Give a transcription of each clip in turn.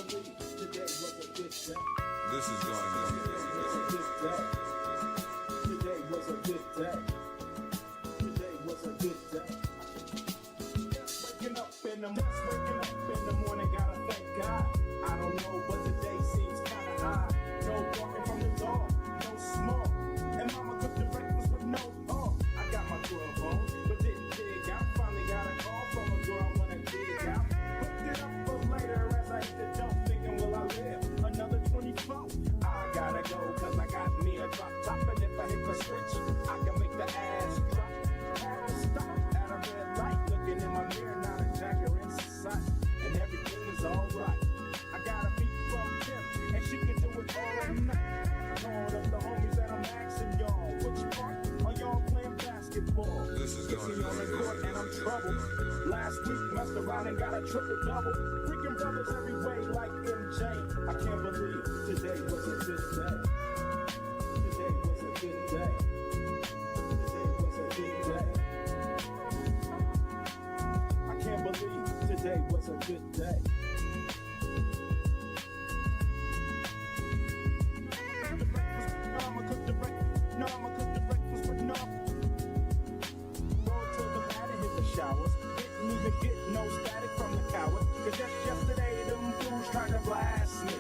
This is going on. Today was a good day. Today was a good day. Waking up in the morning, gotta thank God. I don't know, but today seems kinda high. No walking from the dog, no smoke. And mama cooked the breakfast with no pork. I got my 12 on, but didn't dig out. Finally got a call from a girl I wanna dig out. Hooked it up for later as I hit the dope, thinking, will I live another 24? I gotta go, cause I got me a drop top. And if I hit the switch, I can make the ass drop. Had to stop at a red light, looking in my mirror, not a jacker in sight. And everything is alright. I got a beat from Kim, and she can do it all night. Calling up the homies that I'm asking y'all, which part are y'all playing basketball? This is going on the court and I'm troubled. Last week messed around and got a triple double. Freaking brothers every way like MJ. I can't believe today was a good day. Today was a good day. Today was a good day. I can't believe today was a good day. I'ma cook the breakfast with no. Roll to the mat and hit the showers. Didn't even get no static from the coward. Cause just yesterday, them fools tried to blast me.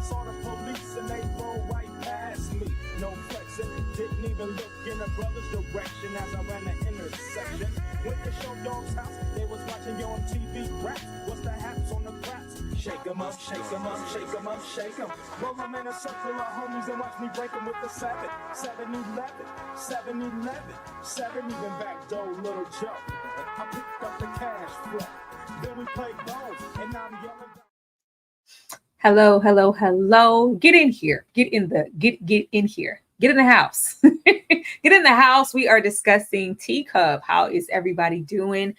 Saw the police and they rolled right past me. No flexing, didn't even look in a brother's direction as I ran the intersection. Went to Show Dog's house, they was watching you on TV raps. What's the haps on the craps? Shake 'em up, shake 'em up, shake 'em up, shake 'em. Roll 'em in a circle of homies and watch me break 'em with the 7-11, 7-11, 7 even back door, little Joe. I picked up the cash flow. Then we played balls, and now I'm yelling. Hello, hello, hello. Get in here. Get in here. Get in the house. Get in the house. We are discussing Teacup. How is everybody doing?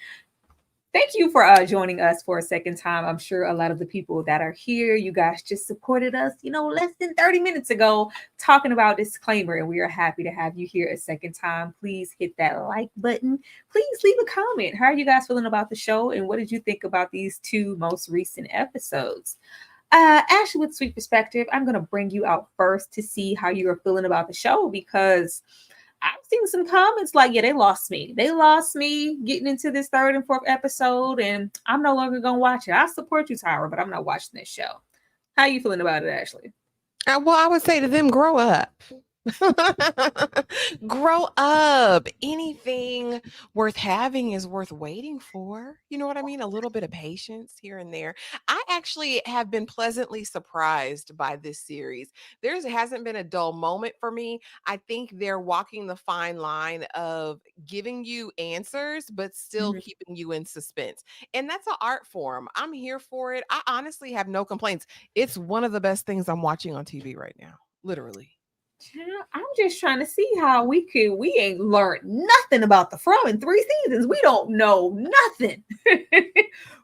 Thank you for joining us for a second time. I'm sure a lot of the people that are here, you guys just supported us, less than 30 minutes ago talking about disclaimer, and we are happy to have you here a second time. Please hit that like button. Please leave a comment. How are you guys feeling about the show, and what did you think about these two most recent episodes? Ashley, with Sweet Perspective, I'm going to bring you out first to see how you are feeling about the show, because I've seen some comments like, yeah, they lost me. They lost me getting into this third and fourth episode, and I'm no longer going to watch it. I support you, Tyra, but I'm not watching this show. How are you feeling about it, Ashley? Well, I would say to them, grow up. Grow up. Anything worth having is worth waiting for. You know what I mean? A little bit of patience here and there. I actually have been pleasantly surprised by this series. There hasn't been a dull moment for me. I think they're walking the fine line of giving you answers, but still keeping you in suspense. And that's an art form. I'm here for it. I honestly have no complaints. It's one of the best things I'm watching on TV right now. Literally. I'm just trying to see how we ain't learned nothing about the From in 3 seasons. We don't know nothing.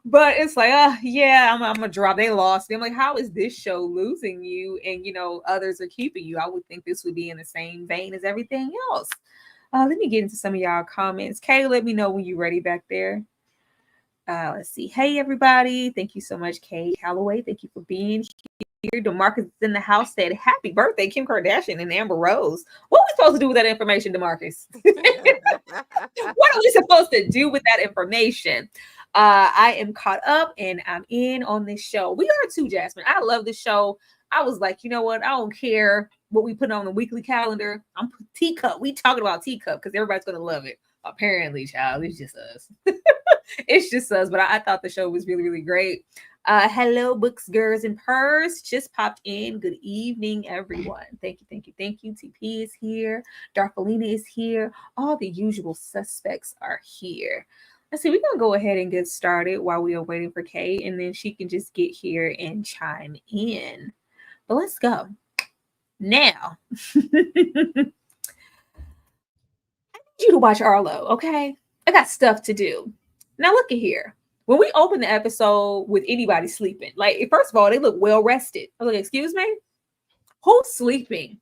But it's like, yeah, I'm gonna drop. They lost me. I'm like, how is this show losing you? And others are keeping you. I would think this would be in the same vein as everything else. Let me get into some of y'all comments. Kay, let me know when you're ready back there. Let's see. Hey, everybody. Thank you so much, Kay Calloway. Thank you for being here. DeMarcus is in the house, said, happy birthday, Kim Kardashian and Amber Rose. What are we supposed to do with that information, DeMarcus? What are we supposed to do with that information? I am caught up and I'm in on this show. We are too, Jasmine. I love this show. I was like, you know what? I don't care what we put on the weekly calendar. I'm Teacup. We talking about Teacup because everybody's going to love it. Apparently, child, it's just us. It's just us. But I thought the show was really, really great. Hello, books, girls, and purrs. Just popped in. Good evening, everyone. Thank you, thank you, thank you. TP is here. Darkolina is here. All the usual suspects are here. Let's see. We're going to go ahead and get started while we are waiting for Kay, and then she can just get here and chime in. But let's go. Now, I need you to watch Arlo, okay? I got stuff to do. Now, look at here. When we open the episode with anybody sleeping, like, first of all, they look well rested. I was like, excuse me? Who's sleeping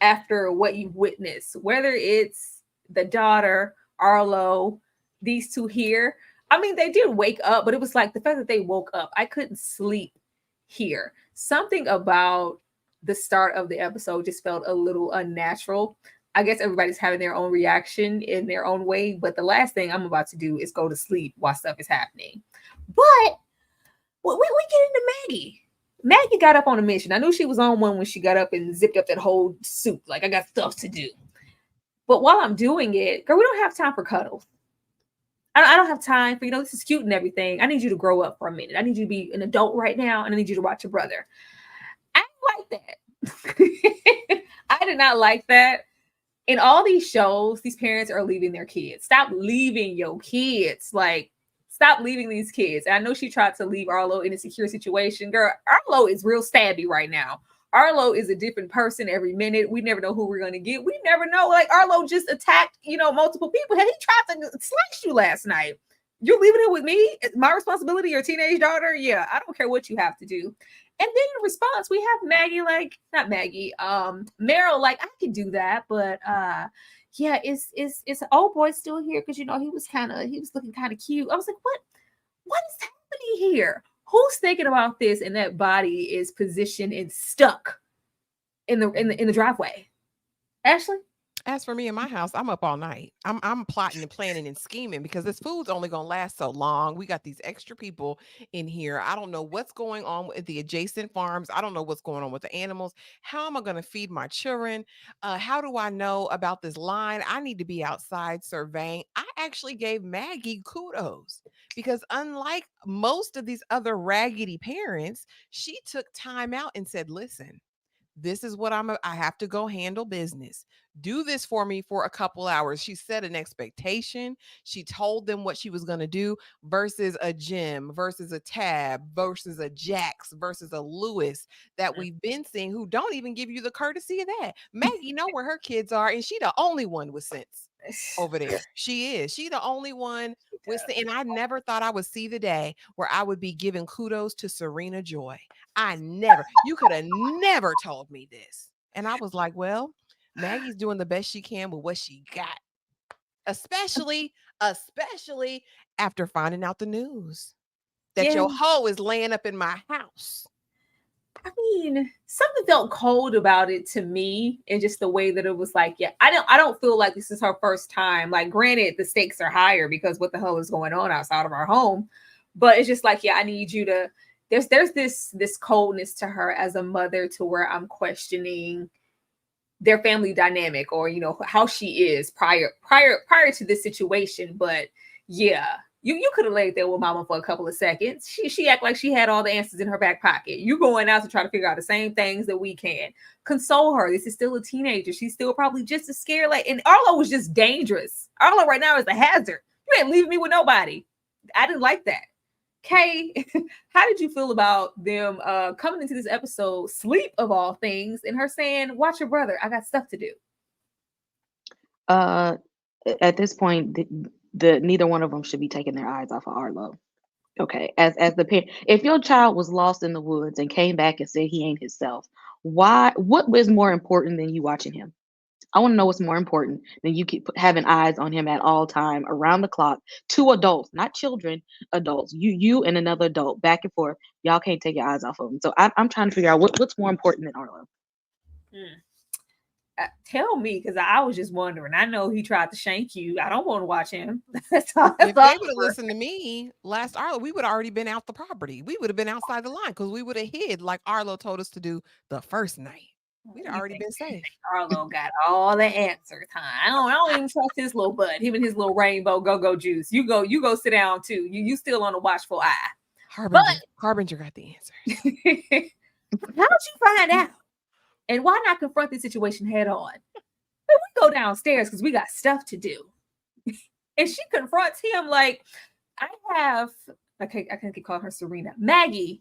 after what you've witnessed? Whether it's the daughter, Arlo, these two here. I mean, they did wake up, but it was like the fact that they woke up. I couldn't sleep here. Something about the start of the episode just felt a little unnatural. I guess everybody's having their own reaction in their own way, but the last thing I'm about to do is go to sleep while stuff is happening. But we get into Maggie. Maggie got up on a mission. I knew she was on one when she got up and zipped up that whole suit. Like, I got stuff to do. But while I'm doing it, girl, we don't have time for cuddles. I don't have time for, this is cute and everything. I need you to grow up for a minute. I need you to be an adult right now, and I need you to watch your brother. I didn't like that. I did not like that. In all these shows, these parents are leaving their kids. Stop leaving your kids. Like, stop leaving these kids. And I know she tried to leave Arlo in a secure situation. Girl, Arlo is real stabby right now. Arlo is a different person every minute. We never know who we're going to get. We never know. Like, Arlo just attacked, multiple people. Hell, he tried to slice you last night. You're leaving it with me? It's my responsibility, your teenage daughter? Yeah, I don't care what you have to do. And then in response, we have Maggie, not Maggie, Meryl, I can do that, but yeah, is an old boy still here? Because he was looking kind of cute. I was like, what is happening here? Who's thinking about this? And that body is positioned and stuck in the driveway. Ashley? As for me in my house, I'm up all night. I'm plotting and planning and scheming because this food's only gonna last so long. We got these extra people in here. I don't know what's going on with the adjacent farms. I don't know what's going on with the animals. How am I gonna feed my children? How do I know about this line? I need to be outside surveying. I actually gave Maggie kudos because unlike most of these other raggedy parents, she took time out and said, listen, this is what I have to go handle business. Do this for me for a couple hours. She set an expectation. She told them what she was going to do versus a Jim, versus a Tab, versus a Jax, versus a Lewis that we've been seeing who don't even give you the courtesy of that. Maggie know where her kids are, and she the only one with sense over there. She is. She the only one with sense. And I never thought I would see the day where I would be giving kudos to Serena Joy. You could have never told me this. And I was like, well, Maggie's doing the best she can with what she got. Especially after finding out the news that your hoe is laying up in my house. I mean, something felt cold about it to me, and just the way that it was like, yeah, I don't feel like this is her first time. Like, granted, the stakes are higher because what the hell is going on outside of our home, but it's just like, yeah, I need you to. There's this coldness to her as a mother to where I'm questioning their family dynamic, or how she is prior to this situation. But yeah. You could have laid there with mama for a couple of seconds. She act like she had all the answers in her back pocket. You going out to try to figure out the same things that we can. Console her. This is still a teenager. She's still probably just as scared. And Arlo was just dangerous. Arlo right now is a hazard. You ain't leaving me with nobody. I didn't like that. Kay, how did you feel about them coming into this episode, sleep of all things, and her saying, watch your brother, I got stuff to do? At this point, neither one of them should be taking their eyes off of Arlo. Okay, as the parent, if your child was lost in the woods and came back and said he ain't himself, what was more important than you watching him? I want to know what's more important than you keep having eyes on him at all time, around the clock. Two adults, not children, adults. You and another adult, back and forth. Y'all can't take your eyes off of him. So I'm trying to figure out what's more important than Arlo. Tell me, because I was just wondering. I know he tried to shank you. I don't want to watch him. If they would have listened to me last Arlo, we would have already been out the property. We would have been outside the line because we would have hid like Arlo told us to do the first night. We'd already been safe. Arlo got all the answers, huh? I don't even trust his little bud. Him and his little rainbow go juice. You go sit down too. You still on a watchful eye. Harbinger got the answers. How'd you find out? And why not confront the situation head on? We go downstairs because we got stuff to do. And she confronts him like, I can't keep calling her Serena. Maggie.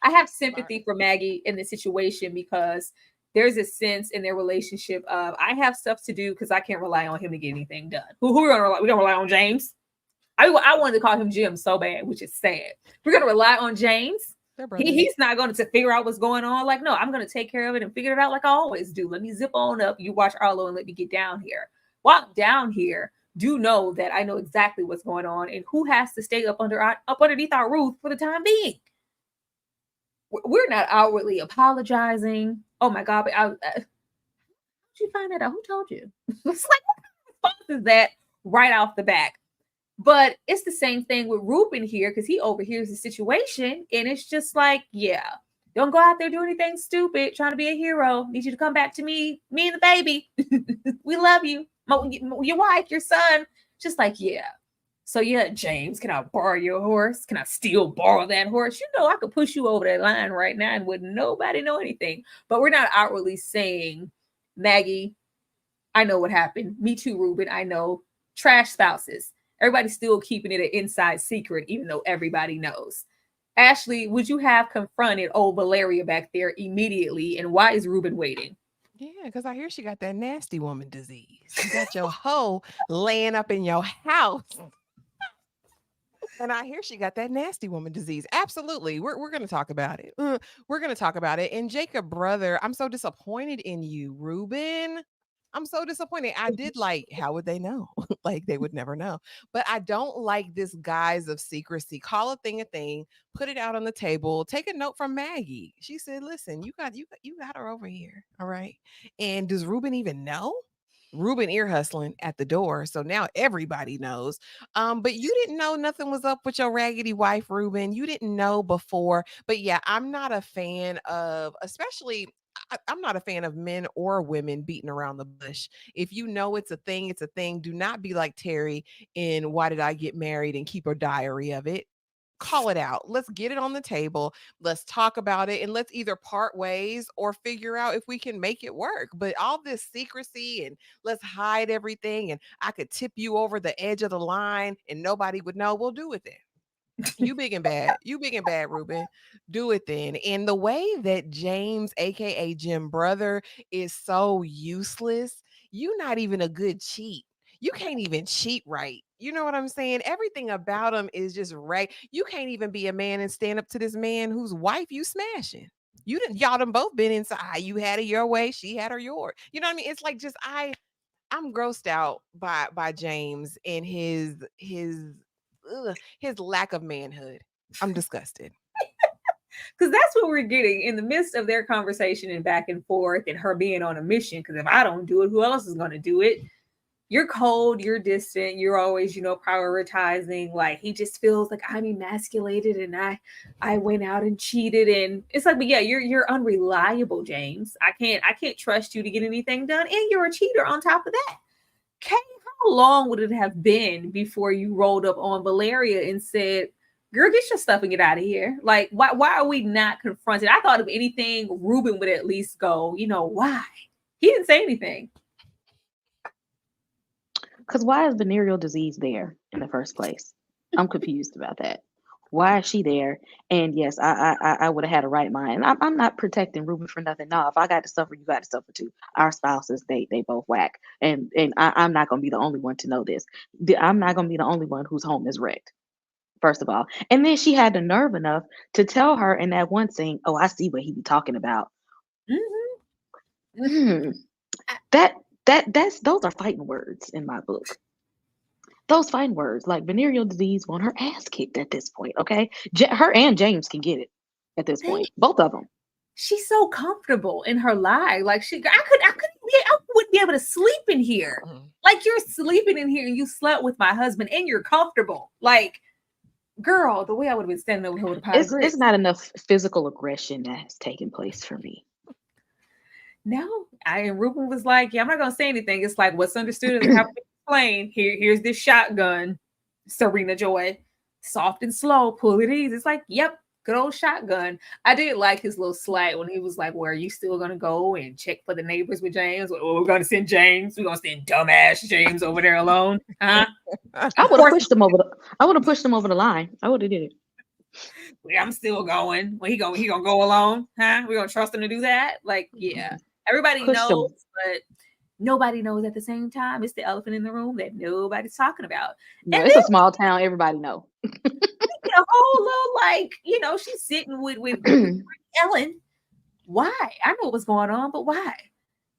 I have sympathy for Maggie in this situation because there's a sense in their relationship of, I have stuff to do because I can't rely on him to get anything done. Who are we gonna rely? We're gonna rely on James. I wanted to call him Jim so bad, which is sad. We're gonna rely on James. He's not going to figure out what's going on. Like, no, I'm going to take care of it and figure it out like I always do. Let me zip on up. You watch Arlo and let me get down here. While I'm down here, do know that I know exactly what's going on and who has to stay up underneath our roof for the time being. We're not outwardly apologizing. Oh my God. But how'd you find that out? Who told you? It's like, what response is that right off the back? But it's the same thing with Ruben here because he overhears the situation and it's just like, yeah, don't go out there do anything stupid trying to be a hero. Need you to come back to me and the baby. We love you. Your wife, your son. Just like, yeah. So yeah, James, can I borrow your horse? Can I still borrow that horse? You know, I could push you over that line right now and wouldn't nobody know anything. But we're not outwardly saying, Maggie, I know what happened. Me too, Ruben. I know. Trash spouses. Everybody's still keeping it an inside secret, even though everybody knows. Ashley, would you have confronted old Valeria back there immediately? And why is Ruben waiting? Yeah, because I hear she got that nasty woman disease. You got your hoe laying up in your house. And I hear she got that nasty woman disease. Absolutely. We're going to talk about it. We're going to talk about it. And Jacob, brother, I'm so disappointed in you, Ruben. I'm so disappointed. I did like, how would they know? Like they would never know. But I don't like this guise of secrecy. Call a thing, put it out on the table. Take a note from Maggie. She said, listen, you got her over here. All right. And does Ruben even know? Ruben ear hustling at the door. So now everybody knows. But you didn't know nothing was up with your raggedy wife, Ruben. You didn't know before. But yeah, I'm not a fan of, especially I'm not a fan of men or women beating around the bush. If you know it's a thing, it's a thing. Do not be like Terry in Why Did I Get Married and keep a diary of it. Call it out. Let's get it on the table. Let's talk about it and let's either part ways or figure out if we can make it work. But all this secrecy and let's hide everything and I could tip you over the edge of the line and nobody would know, we'll do it then. You big and bad. You big and bad, Ruben. Do it then. And the way that James, aka Jim Brother, is so useless, you not even a good cheat. You can't even cheat right. You know what I'm saying? Everything about him is just right. You can't even be a man and stand up to this man whose wife you smashing. You didn't y'all done both been inside. You had it your way, she had her yours. You know what I mean? It's like just I'm grossed out by James and his lack of manhood. I'm disgusted. Because that's what we're getting in the midst of their conversation and back and forth and her being on a mission. Because if I don't do it, who else is going to do it? You're cold, you're distant, you're always, prioritizing. Like he just feels like I'm emasculated and I went out and cheated. And it's like, but yeah, you're unreliable, James. I can't trust you to get anything done. And you're a cheater on top of that. Kay, how long would it have been before you rolled up on Valeria and said, girl, get your stuff and get out of here? Like, why are we not confronted? I thought if anything, Ruben would at least go, why? He didn't say anything. Because why is venereal disease there in the first place? I'm confused about that. Why is she there? And yes, I would have had a right mind. I'm not protecting Ruben for nothing. No, if I got to suffer, you got to suffer too. Our spouses, they both whack, and I'm not gonna be the only one to know this. I'm not gonna be the only one whose home is wrecked. First of all, and then she had the nerve enough to tell her in that one scene, "Oh, I see what he be talking about." Mm-hmm. That's those are fighting words in my book. Those fighting words, like venereal disease, want her ass kicked at this point. Okay, her and James can get it at this point, both of them. She's so comfortable in her lie. Like I wouldn't be able to sleep in here. Like you're sleeping in here and you slept with my husband and you're comfortable. Like, girl, the way I would have been standing over here with a pie of grits. It's not enough physical aggression that has taken place for me. No, and Ruben was like, yeah, I'm not gonna say anything. It's like what's understood is how to explain. Here's this shotgun, Serena Joy. Soft and slow, pull it easy. It's like, yep, good old shotgun. I did like his little slight when he was like, well, are you still gonna go and check for the neighbors with James? Well, we're gonna send James. We're gonna send dumbass James over there alone. Huh? I would have pushed him over the line. I would have did it. I'm still going. Well, he gonna go alone, huh? We're gonna trust him to do that. Like, yeah. Everybody knows, but nobody knows at the same time. It's the elephant in the room that nobody's talking about. No, it's a small town. Everybody know. A whole little she's sitting with Ellen. Why? I know what's going on, but why?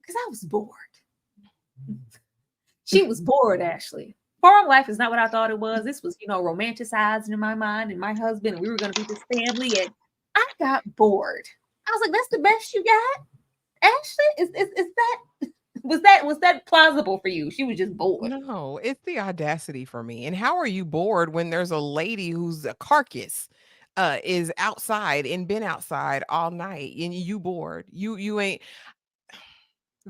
Because I was bored. She was bored, Ashley. Farm life is not what I thought it was. This was, romanticized in my mind and my husband, and we were going to be this family, and I got bored. I was like, that's the best you got, Ashley? Is that was that plausible for you? She was just bored. No, it's the audacity for me. And how are you bored when there's a lady whose a carcass is outside and been outside all night and you bored? You ain't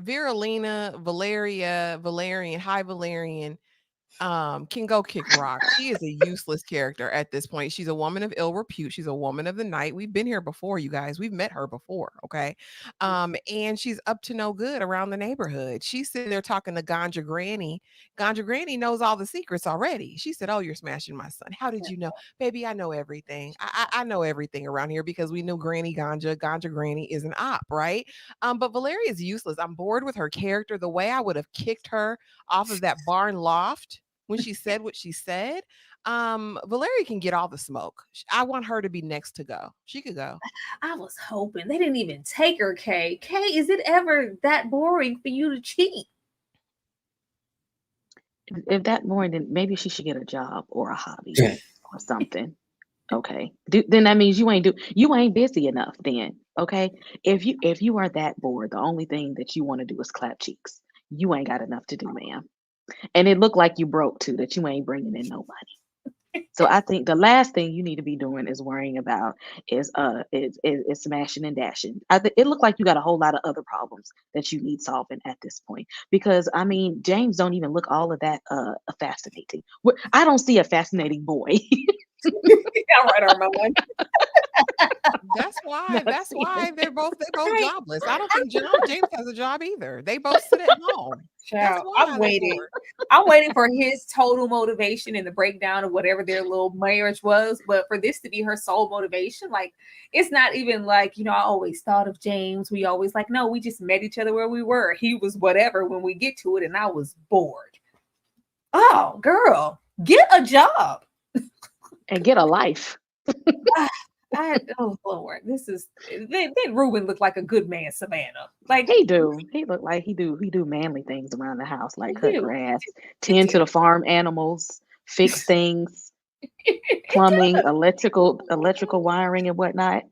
Viralina, Valeria, Valerian, hi Valerian, can go kick rocks. She is a useless character at this point. She's a woman of ill repute. She's a woman of the night. We've been here before, you guys. We've met her before, okay? And she's up to no good around the neighborhood. She's sitting there talking to Ganja Granny. Ganja Granny knows all the secrets already. She said, "Oh, you're smashing my son. How did you know, baby? I know everything. I know everything around here because we knew Granny Ganja. Ganja Granny is an op, right? But Valeria is useless. I'm bored with her character. The way I would have kicked her off of that barn loft when she said what she said. Valeria can get all the smoke. I want her to be next to go. She could go. I was hoping they didn't even take her. Kay, is it ever that boring for you to cheat? If that boring, then maybe she should get a job or a hobby or something. Okay. Then that means you ain't busy enough then. Okay. If you are that bored, the only thing that you want to do is clap cheeks. You ain't got enough to do, ma'am. And it looked like you broke too, that you ain't bringing in no money. So I think the last thing you need to be doing is worrying about is smashing and dashing. I think it looked like you got a whole lot of other problems that you need solving at this point. Because I mean, James don't even look all of that fascinating. I don't see a fascinating boy. Yeah, right, Armand. That's why. Not That's seeing why they're both Right. jobless. I don't think James has a job either. They both sit at home. That's Child, why I'm they're waiting. bored. I'm waiting for his total motivation and the breakdown of whatever their little marriage was. But for this to be her sole motivation, like it's not even like, I always thought of James. We always like, no, we just met each other where we were. He was whatever when we get to it, and I was bored. Oh, girl, get a job. and get a life. Oh Lord, this is then Ruben looked like a good man, Savannah. Like He do. He look like he do manly things around the house, like you cut do. grass, You tend to do. the farm animals, fix things, You plumbing, do. electrical wiring and whatnot.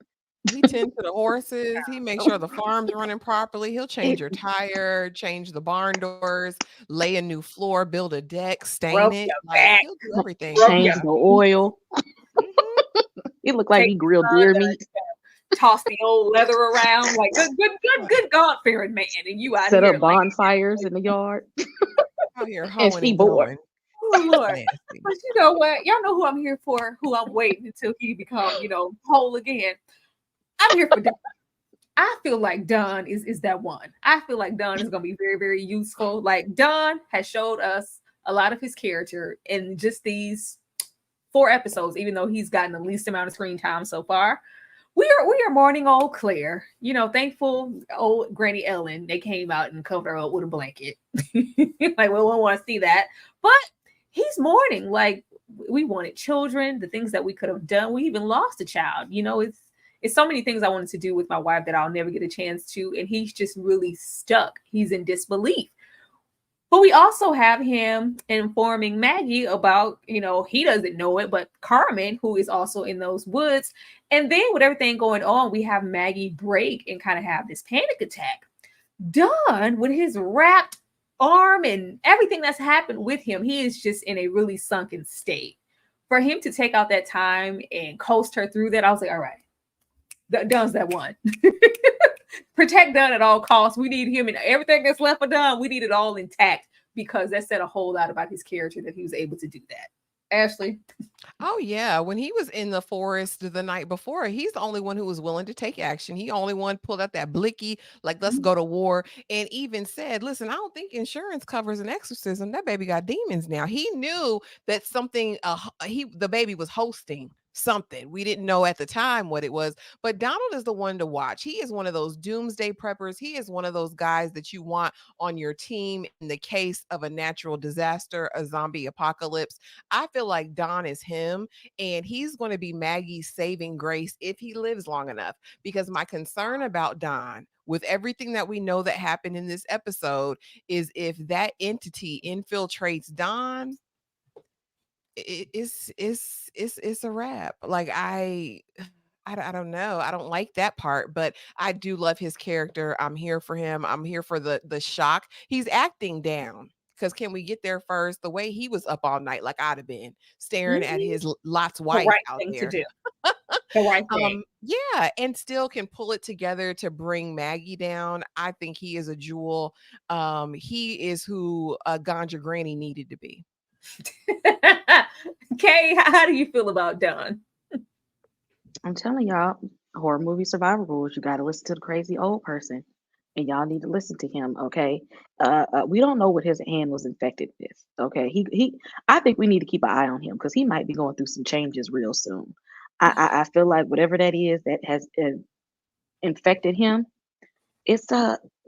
He tends to the horses. He makes sure the farm's running properly. He'll change He your tire, change the barn doors, lay a new floor, build a deck, stain Rub it. your Like back, he'll do everything. rub change your Yeah. the feet, oil. Mhm. He look like take he the grilled sun deer to meat, toss the old leather around. Like good God fearing man. And you out set here up like, bonfires in the yard, Out here and hoeing she and bored. going. oh Lord. Nasty. But you know what? Y'all know who I'm here for, who I'm waiting until he become, whole again. I'm here for Don. I feel like Don is that one. I feel like Don is gonna be very, very useful. Like Don has showed us a lot of his character in just these 4 episodes, even though he's gotten the least amount of screen time so far. We are mourning old Claire. Thankful old Granny Ellen. They came out and covered her up with a blanket. Like we don't want to see that, but he's mourning. Like we wanted children, the things that we could have done. We even lost a child. It's so many things I wanted to do with my wife that I'll never get a chance to, and he's just really stuck. He's in disbelief. But we also have him informing Maggie about, he doesn't know it, but Carmen, who is also in those woods. And then with everything going on, we have Maggie break and kind of have this panic attack. Don, with his wrapped arm and everything that's happened with him, he is just in a really sunken state. For him to take out that time and coast her through that, I was like, all right, Don's that one. Protect Dunn at all costs. We need him and everything that's left for Dunn. We need it all intact because that said a whole lot about his character that he was able to do that. Ashley, Oh yeah, when he was in the forest the night before, he's the only one who was willing to take action. He only one pulled out that blicky, like let's go to war, and even said, "Listen, I don't think insurance covers an exorcism. That baby got demons now." He knew that something. The baby was hosting something. We didn't know at the time what it was, but Donald is the one to watch. He is one of those doomsday preppers. He is one of those guys that you want on your team in the case of a natural disaster, a zombie apocalypse. I feel like Don is him, and he's going to be Maggie's saving grace if he lives long enough. Because my concern about Don, with everything that we know that happened in this episode, is if that entity infiltrates Don, it's a wrap. Like I don't know. I don't like that part, but I do love his character. I'm here for him. I'm here for the shock. He's acting down. Because can we get there first? The way he was up all night, like I'd have been staring at Mhm. his Lot's The wife right out thing to there. do. The right thing. Yeah, and still can pull it together to bring Maggie down. I think he is a jewel. He is who Ganja Granny needed to be. Kay, how do you feel about Don? I'm telling y'all, horror movie survival rules. You got to listen to the crazy old person, and y'all need to listen to him. Okay, we don't know what his hand was infected with. Okay, he. I think we need to keep an eye on him because he might be going through some changes real soon. I feel like whatever that is that has infected him, it's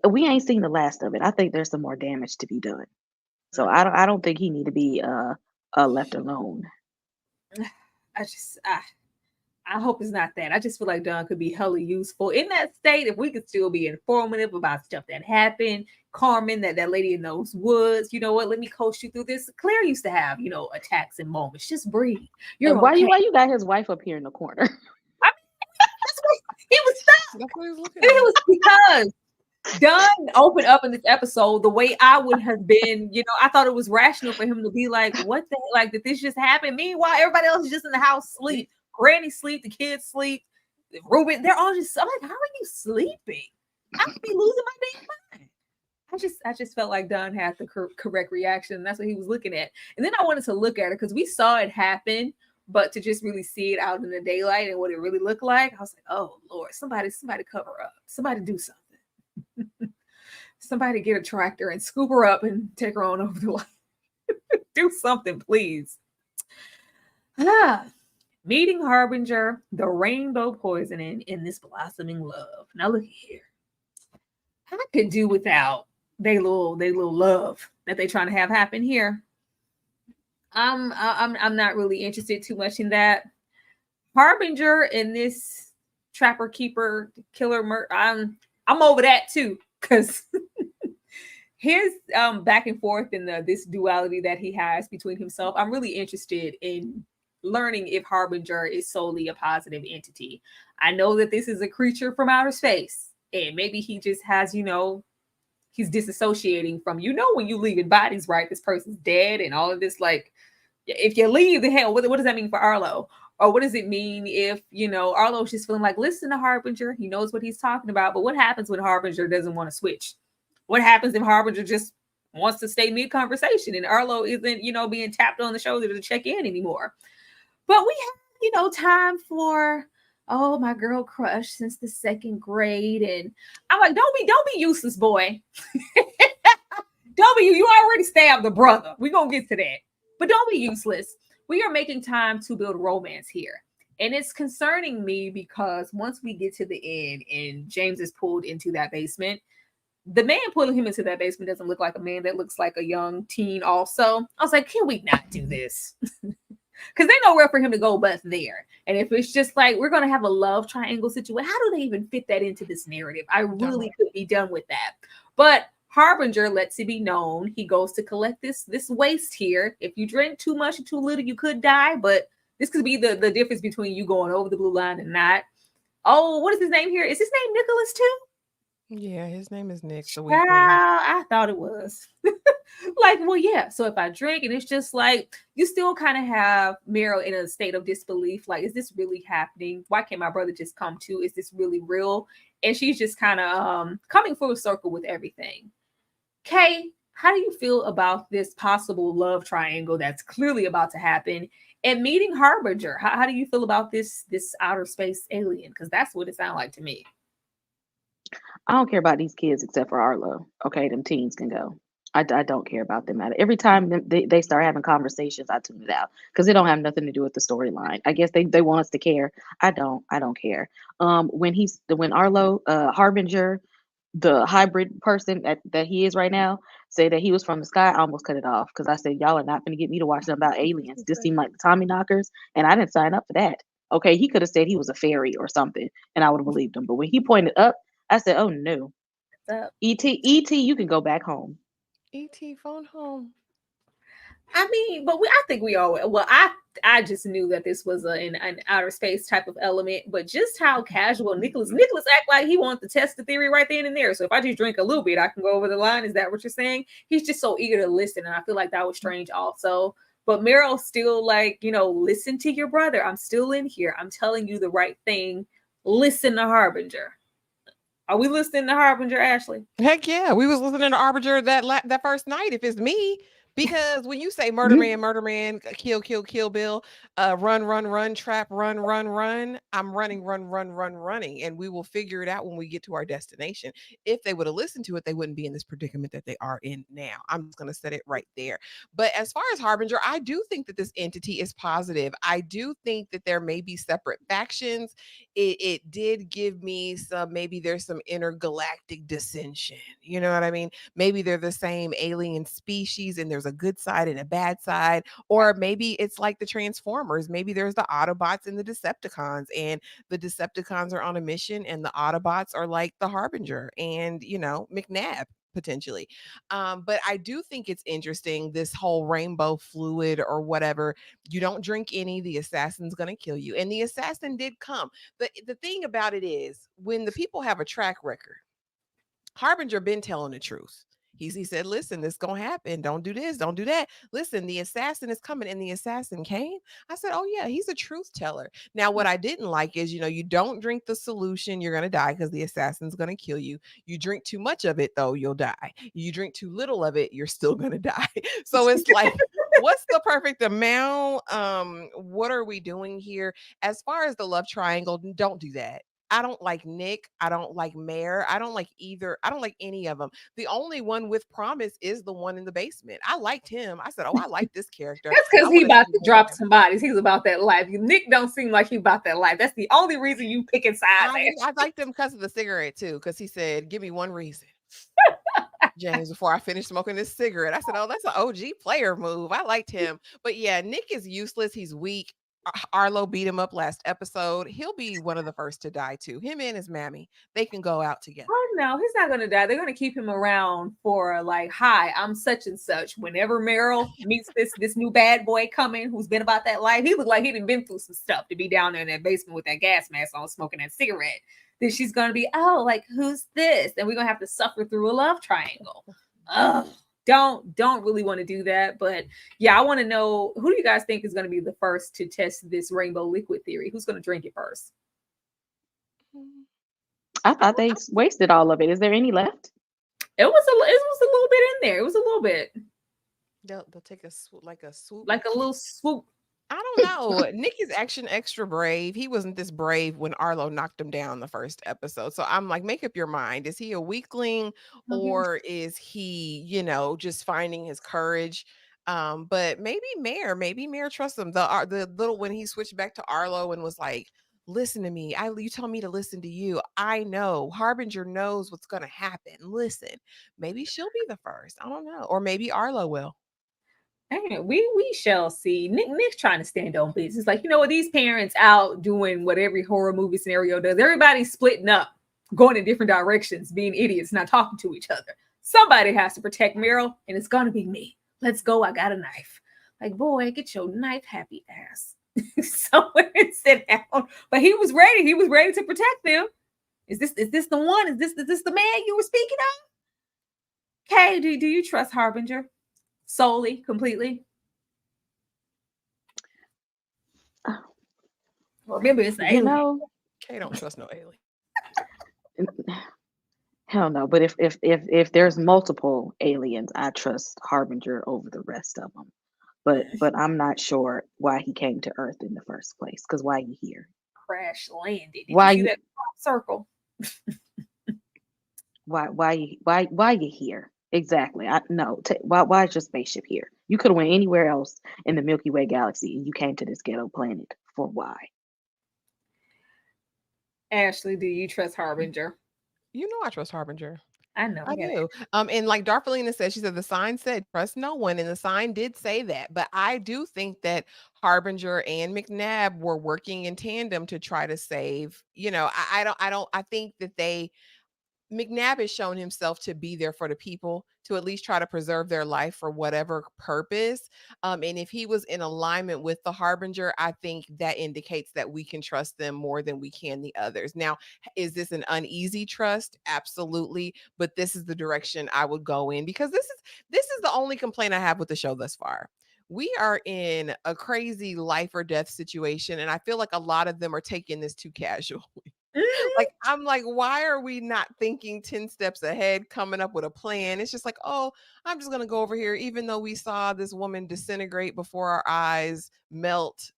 we ain't seen the last of it. I think there's some more damage to be done. So I don't think he need to be left alone. I just I hope it's not that. I just feel like Don could be hella useful in that state if we could still be informative about stuff that happened. Carmen, that lady in those woods, you know what? Let me coach you through this. Claire used to have, attacks and moments. Just breathe. You're And why okay. you got his wife up here in the corner? I mean, that's what he was stuck. That's what he was looking And at. it was because Dunn opened up in this episode the way I would have been, I thought it was rational for him to be like, what the hell? Like, did this just happen? Meanwhile, everybody else is just in the house sleep. Granny sleep, the kids sleep, Ruben, they're all just, I'm like, how are you sleeping? I would be losing my damn mind. I just felt like Don had the correct reaction. And that's what he was looking at. And then I wanted to look at it because we saw it happen, but to just really see it out in the daylight and what it really looked like, I was like, oh Lord, somebody cover up. Somebody do something. Somebody get a tractor and scoop her up and take her on over the line. Do something, please. Meeting Harbinger, the rainbow poisoning in this blossoming love. Now look here. I could do without they little love that they trying to have happen here. I'm not really interested too much in that. Harbinger in this trapper keeper killer I'm over that too because his back and forth in this duality that he has between himself. I'm really interested in learning if Harbinger is solely a positive entity. I know that this is a creature from outer space, and maybe he just has, he's disassociating from, when you leave your bodies, right? This person's dead and all of this, like, if you leave the hell, what does that mean for Arlo? Or what does it mean if, Arlo's just feeling like, listen to Harbinger, he knows what he's talking about, but what happens when Harbinger doesn't want to switch? What happens if Harbinger just wants to stay mid-conversation and Arlo isn't, being tapped on the shoulder to check in anymore? But we have, time for, oh, my girl crush since the second grade. And I'm like, don't be useless, boy. Don't be, you already stabbed the brother. We're going to get to that. But don't be useless. We are making time to build romance here. And it's concerning me because once we get to the end and James is pulled into that basement, the man pulling him into that basement doesn't look like a man. That looks like a young teen also. I was like, can we not do this? Because there's nowhere for him to go but there. And if it's just like, we're going to have a love triangle situation, how do they even fit that into this narrative? I really could be done with that. But Harbinger lets it be known he goes to collect this waste here. If you drink too much or too little, you could die. But this could be the difference between you going over the blue line and not. Oh, what is his name here? Is his name Nicholas too? Yeah, his name is Nick, the Child, weakling. I thought it was. Like, well, yeah. So if I drink and it's just like, you still kind of have Meryl in a state of disbelief. Like, is this really happening? Why can't my brother just come to? Is this really real? And she's just kind of coming full circle with everything. Kay, how do you feel about this possible love triangle that's clearly about to happen? And meeting Harbinger, how do you feel about this outer space alien? Because that's what it sounded like to me. I don't care about these kids except for Arlo. Okay, them teens can go. I don't care about them. Every time they start having conversations, I tune it out because it don't have nothing to do with the storyline. I guess they want us to care. I don't care. When Arlo Harbinger, the hybrid person that he is right now, say that he was from the sky, I almost cut it off because I said y'all are not going to get me to watch something about aliens. This seemed like the Tommy knockers, and I didn't sign up for that. Okay, he could have said he was a fairy or something, and I would have believed him. But when he pointed up, I said, "Oh no, What's up? ET, you can go back home." E.T. phone home. I mean, but I think we all, well, I just knew that this was an outer space type of element, but just how casual Nicholas act like he wanted to test the theory right then and there. So if I just drink a little bit, I can go over the line. Is that what you're saying? He's just so eager to listen, and I feel like that was strange also. But Meryl still like, listen to your brother. I'm still in here. I'm telling you the right thing. Listen to Harbinger. Are we listening to Harbinger, Ashley? Heck yeah, we was listening to Arbinger that first night. If it's me, because when you say murder man, kill, kill, kill, Bill, run, run, run, trap, run, run, run. I'm running, run, run, run, running, and we will figure it out when we get to our destination. If they would have listened to it, they wouldn't be in this predicament that they are in now. I'm just gonna set it right there. But as far as Harbinger, I do think that this entity is positive. I do think that there may be separate factions. It did give me some, maybe there's some intergalactic dissension. You know what I mean? Maybe they're the same alien species and there's a good side and a bad side. Or maybe it's like the Transformers. Maybe there's the Autobots and the Decepticons, and the Decepticons are on a mission and the Autobots are like the Harbinger and, McNabb potentially. But I do think it's interesting, this whole rainbow fluid or whatever. You don't drink any, the assassin's going to kill you. And the assassin did come. The thing about it is, when the people have a track record, Harbinger been telling the truth. He said, listen, this gonna happen. Don't do this, don't do that. Listen, the assassin is coming, and the assassin came. I said, oh yeah, he's a truth teller. Now, what I didn't like is, you don't drink the solution, you're gonna die because the assassin's gonna kill you. You drink too much of it, though, you'll die. You drink too little of it, you're still gonna die. So it's like, what's the perfect amount? What are we doing here? As far as the love triangle, don't do that. I don't like Nick. I don't like Mare. I don't like either. I don't like any of them. The only one with promise is the one in the basement. I liked him. I said, "Oh, I like this character. That's I because he want to about see to drop more." some bodies. He's about that life. Nick don't seem like he about that life. That's the only reason you picking sides. I liked him because of the cigarette too. Because he said, "Give me one reason." James, before I finished smoking this cigarette, I said, "Oh, that's an OG player move." I liked him, but yeah, Nick is useless. He's weak. Arlo beat him up last episode. He'll be one of the first to die too. Him and his mammy, they can go out together. Oh no, he's not gonna die. They're gonna keep him around for like, hi, I'm such and such. Whenever Meryl meets this new bad boy coming who's been about that life, he looked like he'd been through some stuff to be down there in that basement with that gas mask on, smoking that cigarette. Then she's gonna be, oh, like who's this? And we're gonna have to suffer through a love triangle. Ugh. Don't really want to do that. But yeah, I want to know, who do you guys think is going to be the first to test this rainbow liquid theory? Who's going to drink it first? I thought they wasted all of it. Is there any left? It was a little bit in there. It was a little bit They'll take a swoop. like a little swoop. I don't know. Nick is action extra brave. He wasn't this brave when Arlo knocked him down the first episode. So I'm like, make up your mind. Is he a weakling, or is he, just finding his courage? But maybe Mayor trusts him. The little, when he switched back to Arlo and was like, listen to me. You tell me to listen to you. I know. Harbinger knows what's gonna happen. Listen. Maybe she'll be the first. I don't know. Or maybe Arlo will. Anyway, we shall see. Nick's trying to stand on business. Like, what, these parents out doing what every horror movie scenario does. Everybody's splitting up, going in different directions, being idiots, not talking to each other. Somebody has to protect Meryl, and it's gonna be me. Let's go. I got a knife. Like, boy, get your knife happy ass somewhere and sit down. But he was ready. He was ready to protect them. Is this the one? Is this the man you were speaking of? Okay, do you trust Harbinger? Solely, completely. Remember, it's the alien. Kay don't trust no alien. Hell no. But if there's multiple aliens, I trust Harbinger over the rest of them. But I'm not sure why he came to Earth in the first place. Because why you here? Crash landed. Did Why you see you- that circle? Why you here? Exactly. Why is your spaceship here? You could have went anywhere else in the Milky Way galaxy, and you came to this ghetto planet for why? Ashley, do you trust Harbinger? You know I trust Harbinger. I know. I do. And like Darfalina said, she said the sign said trust no one, and the sign did say that. But I do think that Harbinger and McNabb were working in tandem to try to save. I think that McNabb has shown himself to be there for the people, to at least try to preserve their life for whatever purpose. And if he was in alignment with the Harbinger, I think that indicates that we can trust them more than we can the others. Now, is this an uneasy trust? Absolutely. But this is the direction I would go in, because this is the only complaint I have with the show thus far. We are in a crazy life or death situation, and I feel like a lot of them are taking this too casual. Like, I'm like, why are we not thinking 10 steps ahead, coming up with a plan? It's just like, oh, I'm just going to go over here, even though we saw this woman disintegrate before our eyes, melt,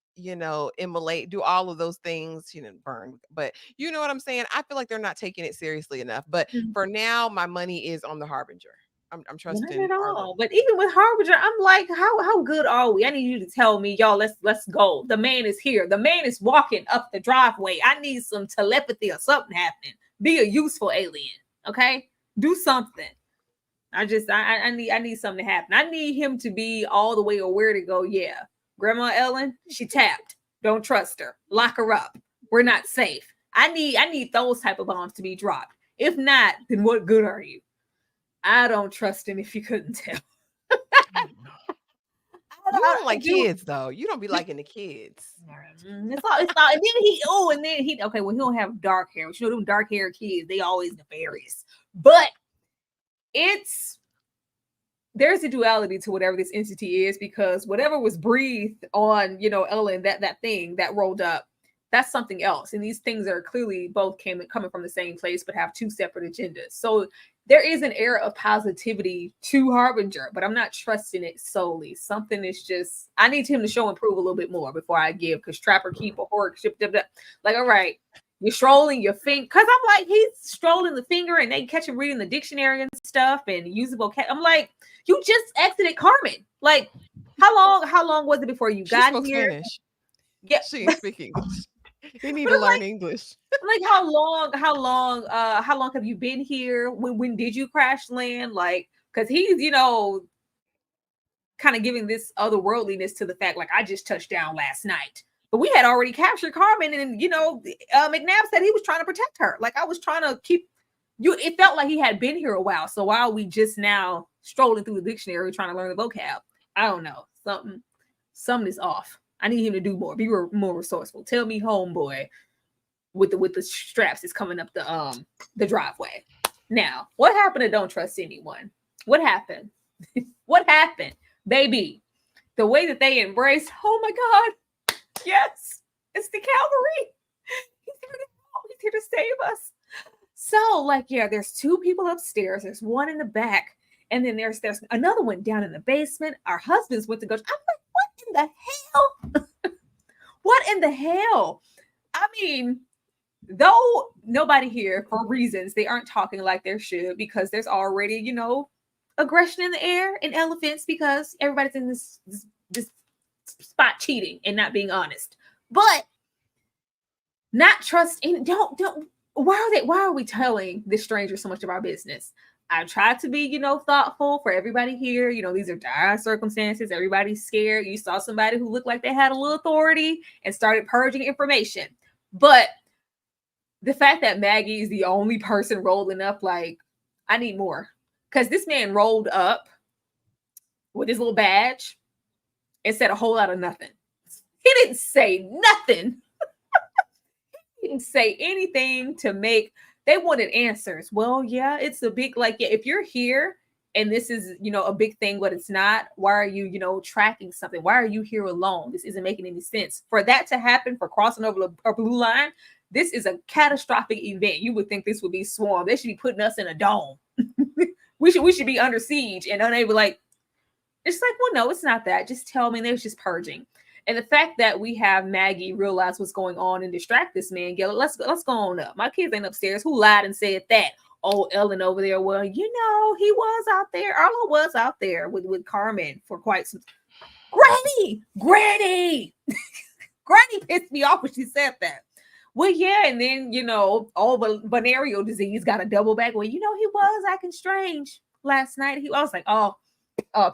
immolate, do all of those things, burn. But you know what I'm saying? I feel like they're not taking it seriously enough. But for now, my money is on the Harbinger. I'm Not trusting at Arlo. all. But even with Harbinger, I'm like, how good are we? I need you to tell me, y'all. Let's go. The man is here. The man is walking up the driveway. I need some telepathy or something happening. Be a useful alien, okay? Do something. I need something to happen. I need him to be all the way aware to go. Yeah, Grandma Ellen, she tapped. Don't trust her. Lock her up. We're not safe. I need those type of bombs to be dropped. If not, then what good are you? I don't trust him, if you couldn't tell. You don't like do. kids, though. You don't be liking the kids. It's all. And then he. Okay, well, he don't have dark hair. But them dark haired kids, they always nefarious. But there's a duality to whatever this entity is, because whatever was breathed on, Ellen, that thing that rolled up, that's something else. And these things are clearly both coming from the same place, but have two separate agendas. So there is an air of positivity to Harbinger, but I'm not trusting it solely. Something is just, I need him to show and prove a little bit more before I give, because Trapper Keeper, Horror, like, all right, you're strolling your finger, because I'm like, he's strolling the finger and they catch him reading the dictionary and stuff and usable cat. I'm like, you just exited Carmen. Like, how long was it before you got here? Spanish. Yeah, She ain't speak English. You need but to I'm learn English. like, how long have you been here? When did you crash land? Like, because he's kind of giving this otherworldliness to the fact, like, I just touched down last night, but we had already captured Carmen, and McNabb said he was trying to protect her. Like, I was trying to keep you. It felt like he had been here a while. So why are we just now strolling through the dictionary trying to learn the vocab? I don't know. Something is off. I need him to do more. Be more resourceful. Tell me, homeboy, with the straps is coming up the driveway. Now, what happened to Don't Trust Anyone? What happened? What happened? Baby, the way that they embraced, oh my God, yes, it's the cavalry. He's here to help. He's here to save us. So, like, yeah, there's two people upstairs. There's one in the back. And then there's another one down in the basement. Our husbands went to go. I'm like, what in the hell? What in the hell? I mean, though nobody here, for reasons, they aren't talking like they should, because there's already, aggression in the air and elephants, because everybody's in this spot cheating and not being honest. But not trusting, don't why are we telling this stranger so much of our business? I tried to be, thoughtful for everybody here. These are dire circumstances. Everybody's scared. You saw somebody who looked like they had a little authority and started purging information. But the fact that Maggie is the only person rolling up, like, I need more. Because this man rolled up with his little badge and said a whole lot of nothing. He didn't say nothing. He didn't say anything to make. They wanted answers. Well, yeah, it's a big, like, yeah, if you're here and this is, a big thing, but it's not, why are you, tracking something? Why are you here alone? This isn't making any sense. For that to happen, for crossing over a blue line, this is a catastrophic event. You would think this would be swarm. They should be putting us in a dome. we should be under siege and unable, like, it's like, well, no, it's not that. Just tell me. They was just purging. And the fact that we have Maggie realize what's going on and distract this man, let's go on up. My kids ain't upstairs. Who lied and said that? Oh, Ellen over there. Well, he was out there. Arlo was out there with Carmen for quite some. Granny, Granny pissed me off when she said that. Well, yeah, and then all the venereal disease got a double back. Well, he was acting strange last night. I was like, oh,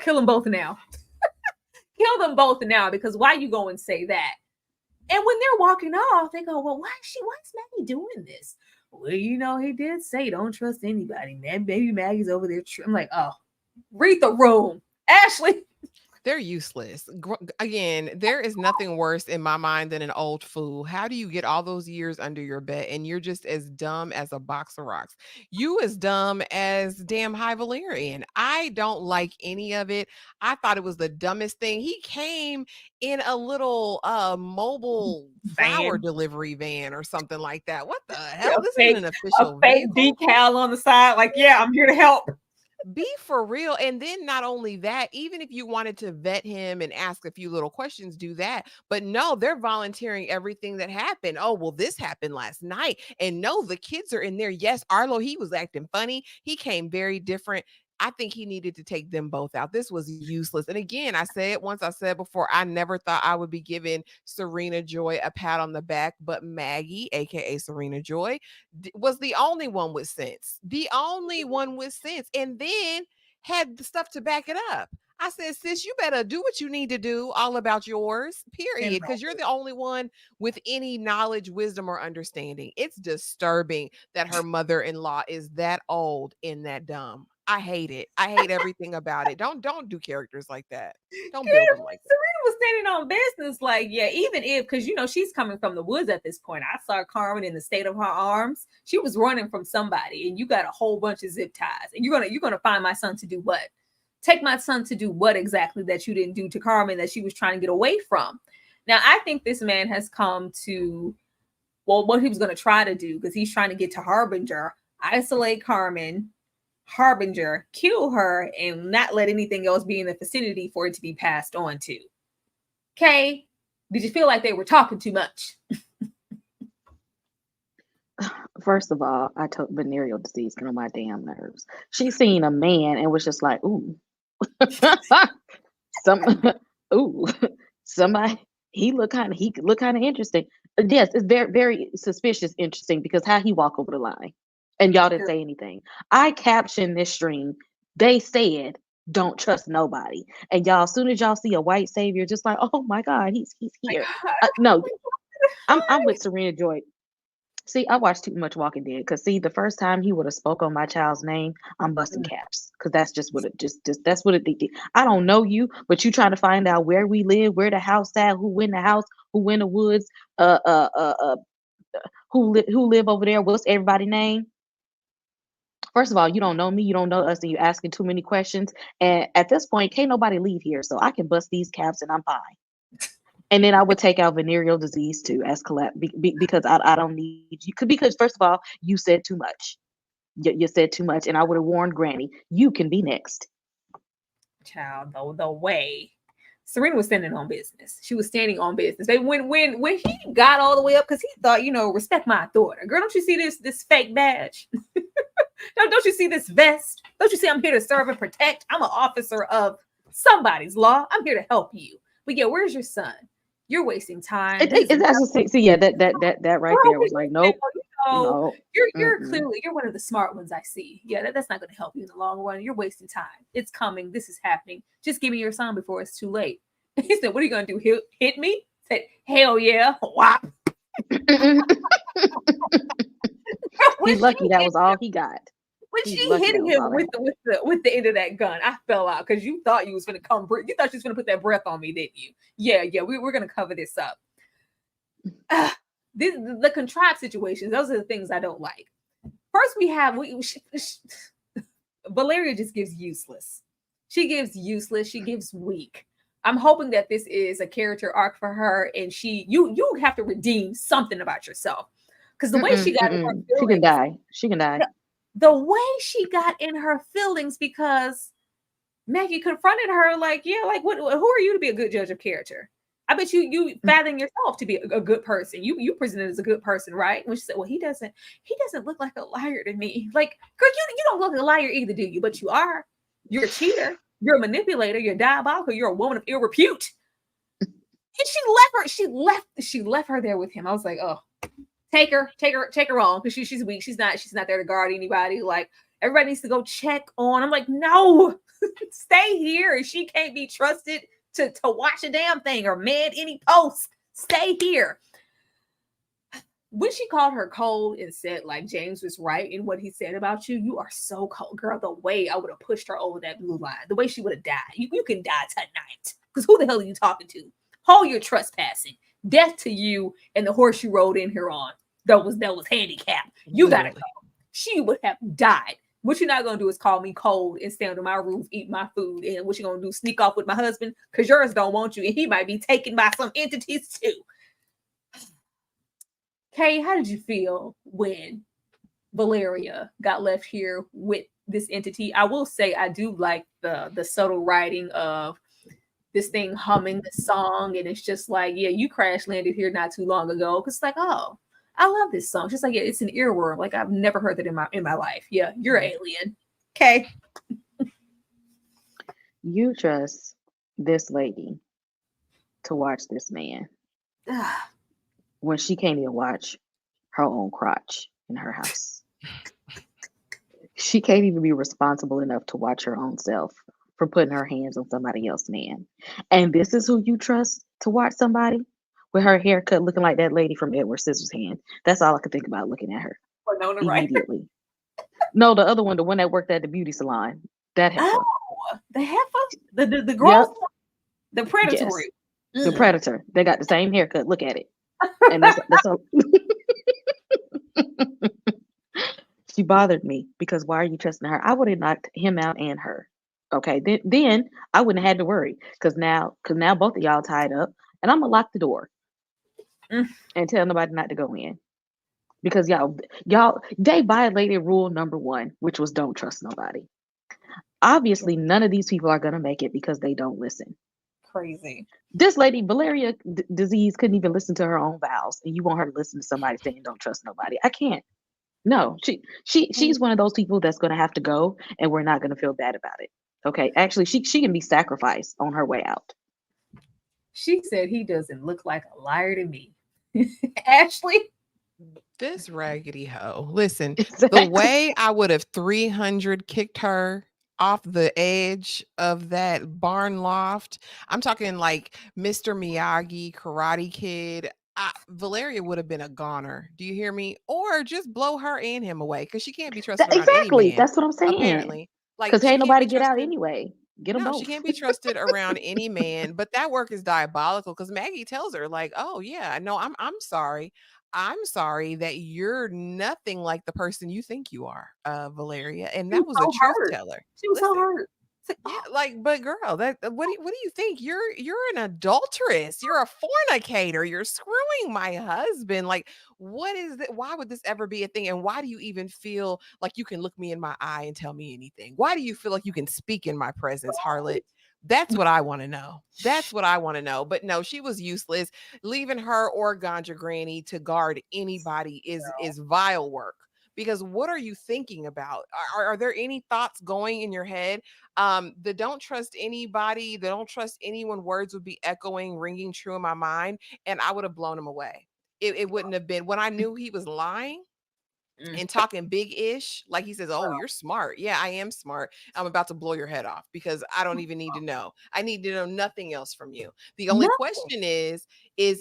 kill them both now. Kill them both now, because why you go and say that? And when they're walking off, they go, well, why is Maggie doing this? Well, he did say don't trust anybody, man. Baby Maggie's over there. I'm like, oh, read the room. Ashley, They're useless. Again, there is nothing worse in my mind than an old fool. How do you get all those years under your belt and you're just as dumb as a box of rocks? You as dumb as damn High Valerian. I don't like any of it. I thought it was the dumbest thing. He came in a little mobile flower van. delivery van or something like that. What the A hell? This isn't fake, an a official fake vehicle. decal on the side. Like, yeah, I'm here to help. Be for real. And then not only that, even if you wanted to vet him and ask a few little questions, do that. But no, they're volunteering everything that happened. Oh, well, this happened last night. And no, the kids are in there. Yes, Arlo, he was acting funny. He came very different. I think he needed to take them both out. This was useless. And again, I said it once, I said before, I never thought I would be giving Serena Joy a pat on the back, but Maggie, aka Serena Joy, was the only one with sense. The only one with sense. And then had the stuff to back it up. I said, sis, you better do what you need to do, all about yours, period. Because you're the only one with any knowledge, wisdom, or understanding. It's disturbing that her mother-in-law is that old and that dumb. I hate it. I hate everything about it. Don't do characters like that. Don't build them like that. Serena was standing on business, like, yeah, even if, because she's coming from the woods at this point. I saw Carmen in the state of her arms. She was running from somebody, and you got a whole bunch of zip ties, and you're gonna find my son to do what? Take my son to do what exactly that you didn't do to Carmen that she was trying to get away from? Now, I think this man has come to, well, what he was going to try to do, because he's trying to get to Harbinger, isolate Carmen, Harbinger, kill her, and not let anything else be in the vicinity for it to be passed on to. Okay, did you feel like they were talking too much? First of all, I took venereal disease get on my damn nerves. She seen a man and was just like, ooh, some, ooh, somebody. He look kind of interesting. Yes, it's very very suspicious, interesting because how he walk over the line, and y'all didn't say anything. I captioned this stream. They said, "Don't trust nobody," and y'all, as soon as y'all see a white savior, just like, oh my God, he's here. No, I'm with Serena Joy. See, I watched too much Walking Dead because see, the first time he would have spoke on my child's name, I'm busting caps because that's just what it just that's what it did. I don't know you, but you trying to find out where we live, where the house at, who in the house, who in the woods, who live over there, what's everybody's name? First of all, you don't know me, you don't know us, and you're asking too many questions. And at this point, can't nobody leave here, so I can bust these caps and I'm fine. And then I would take out venereal disease too as because I don't need you. Because first of all, you said too much. You said too much, and I would have warned Granny. You can be next. Child, the way Serena was standing on business. She was standing on business. When he got all the way up, because he thought, respect my authority. Girl, don't you see this fake badge? don't you see this vest? Don't you see I'm here to serve and protect? I'm an officer of somebody's law. I'm here to help you. But yeah, where's your son? You're wasting time. See, yeah, that right there was like, nope. No. You're clearly one of the smart ones I see. Yeah, that's not going to help you in the long run. You're wasting time. It's coming. This is happening. Just give me your son before it's too late. He said, "What are you going to do? Hit me?" I said, "Hell yeah!" Whop. He's lucky that was all he got. When she hit him with the end of that gun, I fell out because you thought you was going to come. You thought she was going to put that breath on me, didn't you? Yeah. We're going to cover this up. The contrived situations. Those are the things I don't like. First, Valeria just gives useless. She gives useless. She gives weak. I'm hoping that this is a character arc for her, and you have to redeem something about yourself because the way she got in her feelings, she can die. The way she got in her feelings because Maggie confronted her like, what? Who are you to be a good judge of character? I bet you fathom yourself to be a good person. You presented as a good person, right? When she said, well, he doesn't look like a liar to me. Like, girl, you don't look like a liar either, do you? But you are. You're a cheater. You're a manipulator. You're diabolical. You're a woman of ill repute. And she left her there with him. I was like, oh, take her on because she's weak. She's not there to guard anybody. Like, everybody needs to go check on. I'm like, no, stay here. She can't be trusted to watch a damn thing or man any post. Stay here. when she called her cold and said like James was right in what he said about you, you are so cold, girl. The way I would have pushed her over that blue line, the way she would have died. You can die tonight. Because who the hell are you talking to? Hold your trespassing. Death to you and the horse you rode in here on. That was handicapped. You gotta Literally. go. She would have died. What you're not gonna do is call me cold and stay under my roof, eat my food, and what you're gonna do? Sneak off with my husband because yours don't want you, and he might be taken by some entities too. Kay, how did you feel when Valeria got left here with this entity? I will say I do like the subtle writing of this thing humming the song, and it's just like, yeah, you crash landed here not too long ago. Cause it's like, oh, I love this song. Just like, yeah, it's an earworm. Like I've never heard that in my life. Yeah, you're an alien. Okay. You trust this lady to watch this man when she can't even watch her own crotch in her house. She can't even be responsible enough to watch her own self for putting her hands on somebody else's man. And this is who you trust to watch somebody with her haircut looking like that lady from Edward Scissorhands. That's all I could think about looking at her Winona Ryder. immediately. No, the other one, the one that worked at the beauty salon. That heifer. Oh, the heifer, the girls, the predatory. Yes. The predator. They got the same haircut. Look at it. And that's all. She bothered me because why are you trusting her? I would have knocked him out and her. Okay, then I wouldn't have had to worry because now both of y'all tied up, and I'm gonna lock the door and tell nobody not to go in because y'all they violated rule number 1, which was don't trust nobody. Obviously, none of these people are gonna make it because they don't listen. Crazy. This lady, Valeria disease, couldn't even listen to her own vows, and you want her to listen to somebody saying don't trust nobody. I can't. No, she's one of those people that's going to have to go, and we're not going to feel bad about it. Okay, actually, she can be sacrificed on her way out. She said he doesn't look like a liar to me. Ashley, This raggedy hoe. Listen, Exactly. the way I would have 300 kicked her off the edge of that barn loft. I'm talking like Mr. Miyagi, Karate Kid. Valeria would have been a goner. Do you hear me? Or just blow her and him away because she can't be trusted around any Exactly. man. That's what I'm saying. Apparently, like Because she ain't can't nobody be get out trusted. anyway. Get them No, both. she can't be trusted around any man. But that work is diabolical because Maggie tells her, like, "Oh yeah, no, I'm sorry. I'm sorry that you're nothing like the person you think you are, Valeria." And she was that was a so truth hurt. teller. She was so Listen, hurt. It's like, yeah, like, but girl, that what do you think? You're an adulteress. You're a fornicator. You're screwing my husband. Like, what is that? Why would this ever be a thing? And why do you even feel like you can look me in my eye and tell me anything? Why do you feel like you can speak in my presence, harlot? That's what I want to know. That's what I want to know. But no, she was useless. Leaving her or Ganja Granny to guard anybody is vile work. Because what are you thinking about? Are there any thoughts going in your head? The don't trust anybody, the don't trust anyone words would be echoing, ringing true in my mind, and I would have blown him away. It wouldn't have been when I knew he was lying and talking big ish, like he says, "Oh, you're smart." Yeah, I am smart. I'm about to blow your head off because I don't even need to know. I need to know nothing else from you. The only nothing. question is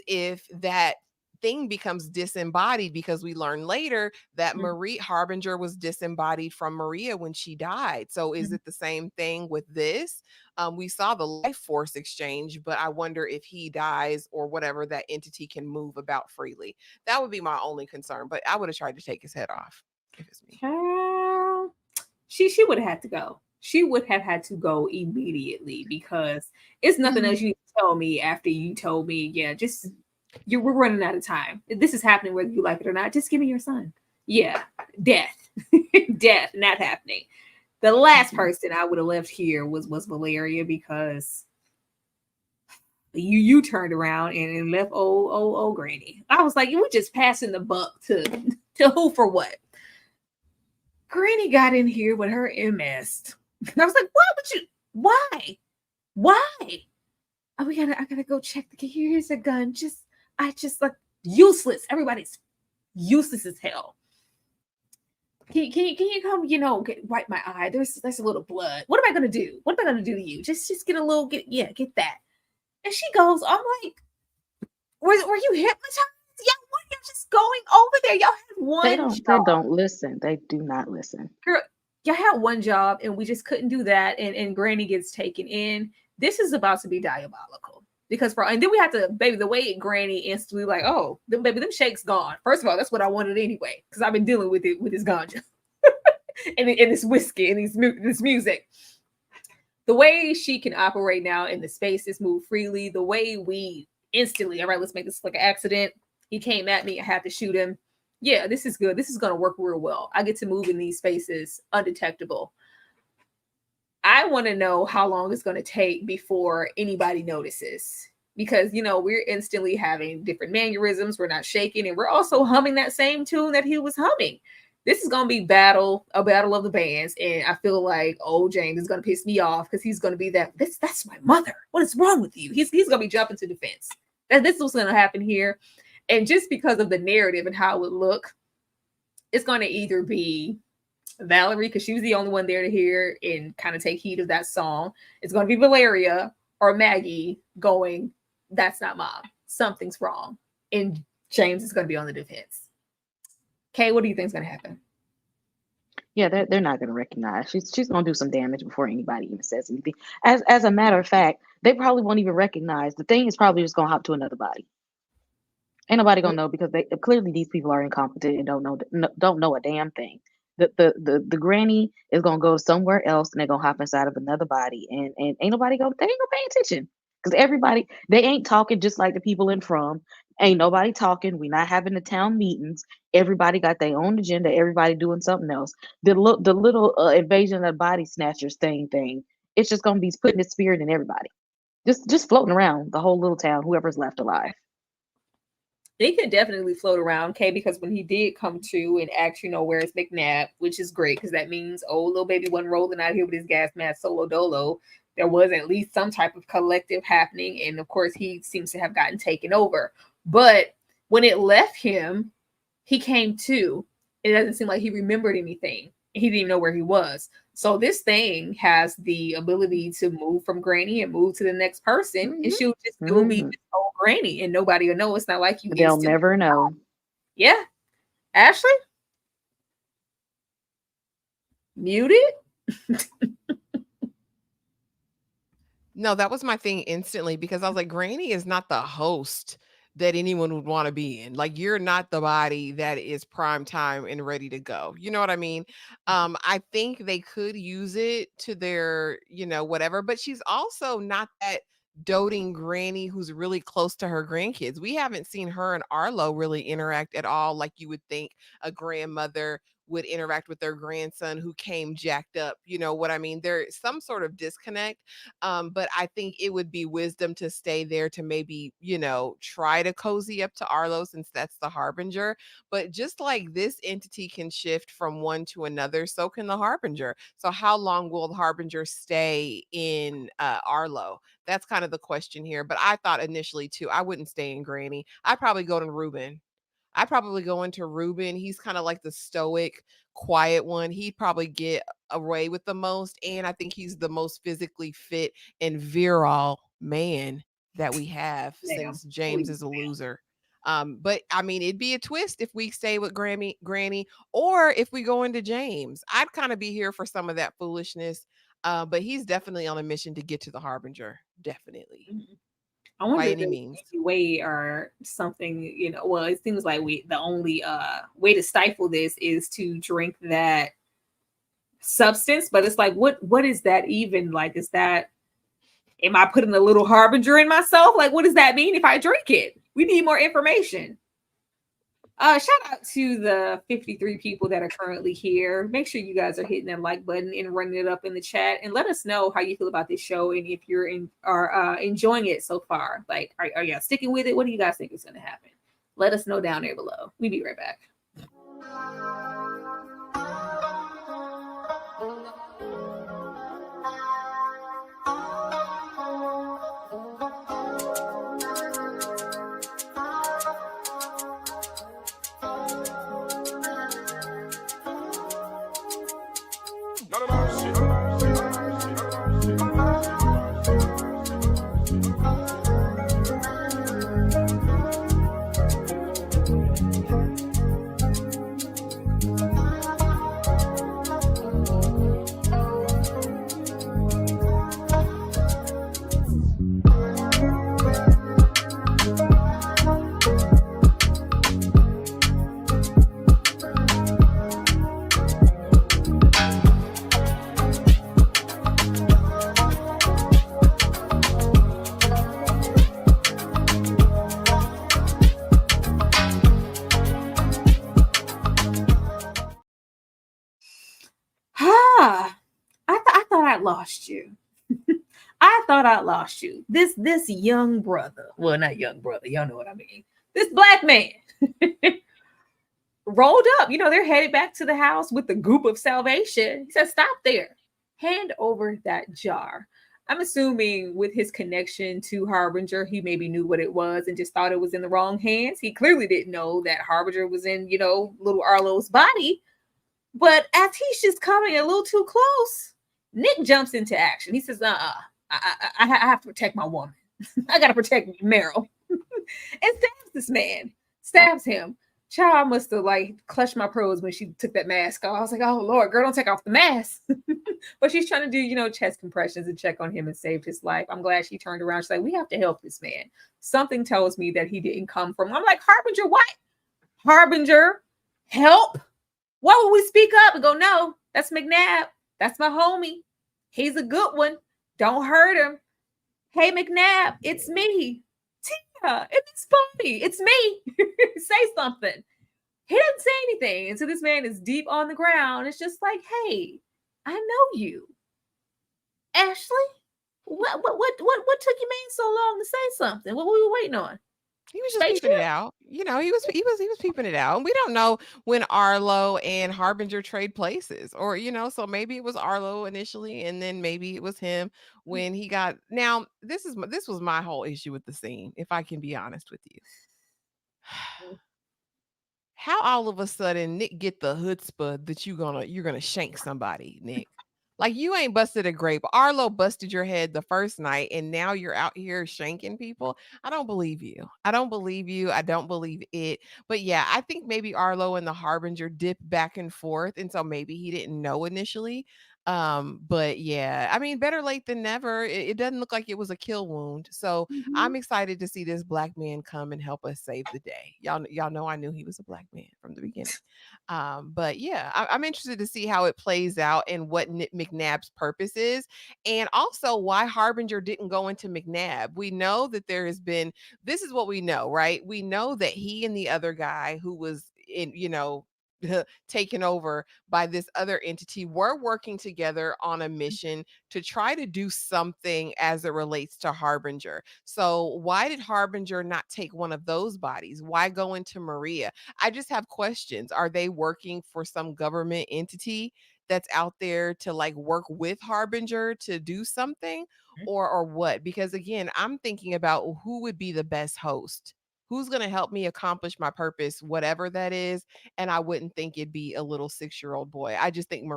if that thing becomes disembodied because we learn later that Marie Harbinger was disembodied from Maria when she died. So is it the same thing with this? We saw the life force exchange, but I wonder if he dies or whatever, that entity can move about freely. That would be my only concern, but I would have tried to take his head off if it's me. She would have had to go. She would have had to go immediately because it's nothing else you tell me after you told me, yeah, just we're running out of time. This is happening whether you like it or not. Just give me your son. Yeah, death, death, not happening. The last person I would have left here was Valeria because you turned around and left old Granny. I was like, we're just passing the buck to who for what? Granny got in here with her MS. I was like, why would you? Why? Oh, I gotta go check the here's a gun. I just like useless. Everybody's useless as hell. Can you come, wipe my eye? There's a little blood. What am I gonna do? What am I gonna do to you? Just get a little get that. And she goes, I'm like, were you hypnotized? Yeah, what are you just going over there. Y'all had one They job. don't listen. They do not listen. Girl, y'all had one job and we just couldn't do that. And Granny gets taken in. This is about to be diabolical. Because and then we have to, baby, the way Granny instantly like, oh, baby, them shakes gone. First of all, that's what I wanted anyway, because I've been dealing with it with this ganja and this whiskey and this music. The way she can operate now in the spaces, move freely, the way we instantly, all right, let's make this like an accident. He came at me, I had to shoot him. Yeah, this is good. This is going to work real well. I get to move in these spaces undetectable. I want to know how long it's going to take before anybody notices, because, you know, we're instantly having different mannerisms. We're not shaking, and we're also humming that same tune that he was humming. This is going to be a battle of the bands. And I feel like old James is going to piss me off because he's going to be that's my mother. What is wrong with you? He's going to be jumping to defense. This is what's going to happen here. And just because of the narrative and how it would look, it's going to either be Valerie, because she was the only one there to hear and kind of take heed of that song. It's going to be Valeria or Maggie going, that's not mom. Something's wrong. And James is going to be on the defense. Kay, what do you think is going to happen? Yeah, they're not going to recognize. She's going to do some damage before anybody even says anything. As a matter of fact, they probably won't even recognize. The thing is probably just going to hop to another body. Ain't nobody going to know, because clearly these people are incompetent and don't know a damn thing. The granny is gonna go somewhere else, and they're gonna hop inside of another body, and ain't nobody gonna pay attention, because everybody, they ain't talking just like the people in From. Ain't nobody talking. We not having the town meetings. Everybody got their own agenda. Everybody doing something else. The little invasion of the body snatchers thing. It's just gonna be putting its spirit in everybody, just floating around the whole little town. Whoever's left alive. They could definitely float around, okay, because when he did come to and ask, you know, where's McNabb, which is great, because that means, oh, little baby wasn't rolling out here with his gas mask solo dolo. There was at least some type of collective happening. And of course, he seems to have gotten taken over. But when it left him, he came to. It doesn't seem like he remembered anything. He didn't even know where he was. So this thing has the ability to move from Granny and move to the next person. Mm-hmm. And she'll just do be just old Granny, and nobody will know. It's not like you. They'll never know. Yeah. Ashley? Muted? No, that was my thing instantly, because I was like, Granny is not the host that anyone would want to be in. Like, you're not the body that is prime time and ready to go. You know what I mean? I think they could use it to their, you know, whatever, but she's also not that doting granny who's really close to her grandkids. We haven't seen her and Arlo really interact at all, like you would think a grandmother would interact with their grandson who came jacked up. You know what I mean? There's some sort of disconnect. But I think it would be wisdom to stay there to maybe, you know, try to cozy up to Arlo, since that's the Harbinger. But just like this entity can shift from one to another, so can the Harbinger. So how long will the Harbinger stay in Arlo? That's kind of the question here. But I thought initially too, I wouldn't stay in Granny. I'd probably go to Reuben. I'd probably go into Reuben. He's kind of like the stoic, quiet one. He'd probably get away with the most. And I think he's the most physically fit and virile man that we have, since James is a loser. But I mean, it'd be a twist if we stay with Granny, or if we go into James. I'd kind of be here for some of that foolishness. But he's definitely on a mission to get to the Harbinger. Definitely. Mm-hmm. I wonder by if any means. way or something, you know, well, it seems like the only way to stifle this is to drink that substance. But it's like, what is that even? Like, is that, am I putting a little Harbinger in myself? Like, what does that mean if I drink it? We need more information. Shout out to the 53 people that are currently here. Make sure you guys are hitting that like button and running it up in the chat, and let us know how you feel about this show and if you're enjoying it so far. Like, are y'all sticking with it? What do you guys think is going to happen? Let us know down there below. We'll be right back. lost you. I thought I lost you. This young brother, well, not young brother, y'all know what I mean. This black man rolled up. They're headed back to the house with the goop of salvation. He said, "Stop there. Hand over that jar." I'm assuming with his connection to Harbinger, he maybe knew what it was and just thought it was in the wrong hands. He clearly didn't know that Harbinger was in, little Arlo's body. But as he's just coming a little too close, Nick jumps into action. He says, I have to protect my woman. I got to protect Meryl." And stabs this man, stabs him. Child must have clutched my pearls when she took that mask off. I was like, "Oh Lord, girl, don't take off the mask." But she's trying to do, chest compressions and check on him and saved his life. I'm glad she turned around. She's like, "We have to help this man." Something tells me that he didn't come from. I'm like, "Harbinger, what? Harbinger, help? Why would we speak up and go, no, that's McNabb. That's my homie. He's a good one. Don't hurt him. Hey, McNabb, it's me. Tia, it's Bobby. It's me. Say something." He didn't say anything. And so this man is deep on the ground. It's just like, "Hey, I know you. Ashley, what took your man so long to say something? What were we waiting on?" He was just peeping it out. He was peeping it out. And we don't know when Arlo and Harbinger trade places, or so maybe it was Arlo initially, and then maybe it was him when he got. Now, this was my whole issue with the scene, if I can be honest with you. How all of a sudden Nick get the chutzpah that you're gonna shank somebody, Nick? Like, you ain't busted a grape. Arlo busted your head the first night, and now you're out here shanking people. I don't believe you. I don't believe you. I don't believe it. But yeah, I think maybe Arlo and the Harbinger dip back and forth, and so maybe he didn't know initially. But yeah, I mean, better late than never. It doesn't look like it was a kill wound. So I'm excited to see this black man come and help us save the day. Y'all know I knew he was a black man from the beginning. But yeah, I'm interested to see how it plays out and what McNabb's purpose is, and also why Harbinger didn't go into McNabb. We know that there has been. This is what we know, right? We know that he and the other guy who was in, taken over by this other entity were working together on a mission to try to do something as it relates to Harbinger. So why did Harbinger not take one of those bodies? Why go into Maria? I just have questions. Are they working for some government entity that's out there to work with Harbinger to do something, or what? Because again, I'm thinking about who would be the best host. Who's going to help me accomplish my purpose, whatever that is? And I wouldn't think it'd be a little 6-year-old boy. I just think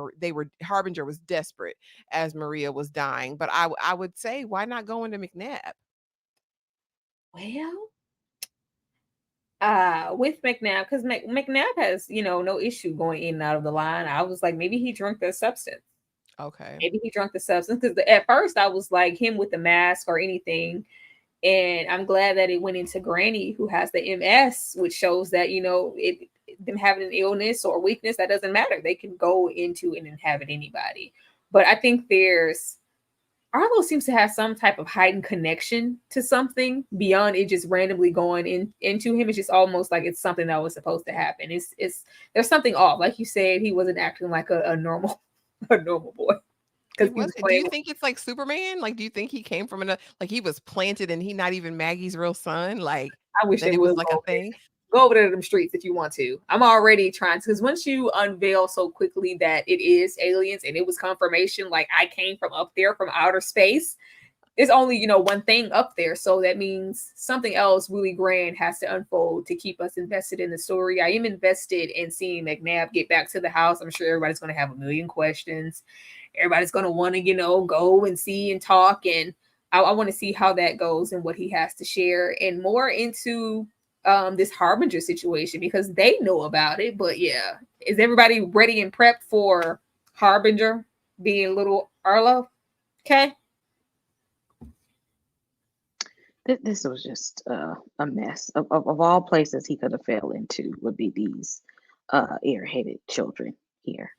Harbinger was desperate as Maria was dying. But I would say, why not go into McNabb? Well, with McNabb, because McNabb has, no issue going in and out of the line. I was like, maybe he drank the substance. Okay. Maybe he drank the substance, because at first I was like, him with the mask or anything. And I'm glad that it went into Granny, who has the MS, which shows that, them having an illness or weakness, that doesn't matter. They can go into and inhabit anybody. But I think Arlo seems to have some type of heightened connection to something beyond it just randomly going into him. It's just almost like it's something that was supposed to happen. It's there's something off. Like you said, he wasn't acting like a normal boy. Do you think it's like Superman? Like, do you think he came from he was planted and he not even Maggie's real son? Like, I wish that it was was like a thing. Go over to them streets if you want to. I'm already trying to, because once you unveil so quickly that it is aliens and it was confirmation, like I came from up there from outer space, there's only, one thing up there. So that means something else really grand has to unfold to keep us invested in the story. I am invested in seeing McNabb get back to the house. I'm sure everybody's going to have a million questions. Everybody's going to want to, go and see and talk. And I want to see how that goes and what he has to share, and more into this Harbinger situation, because they know about it. But yeah, is everybody ready and prepped for Harbinger being little Arlo? Okay. This was just a mess. Of all places he could have fell into would be these airheaded children here.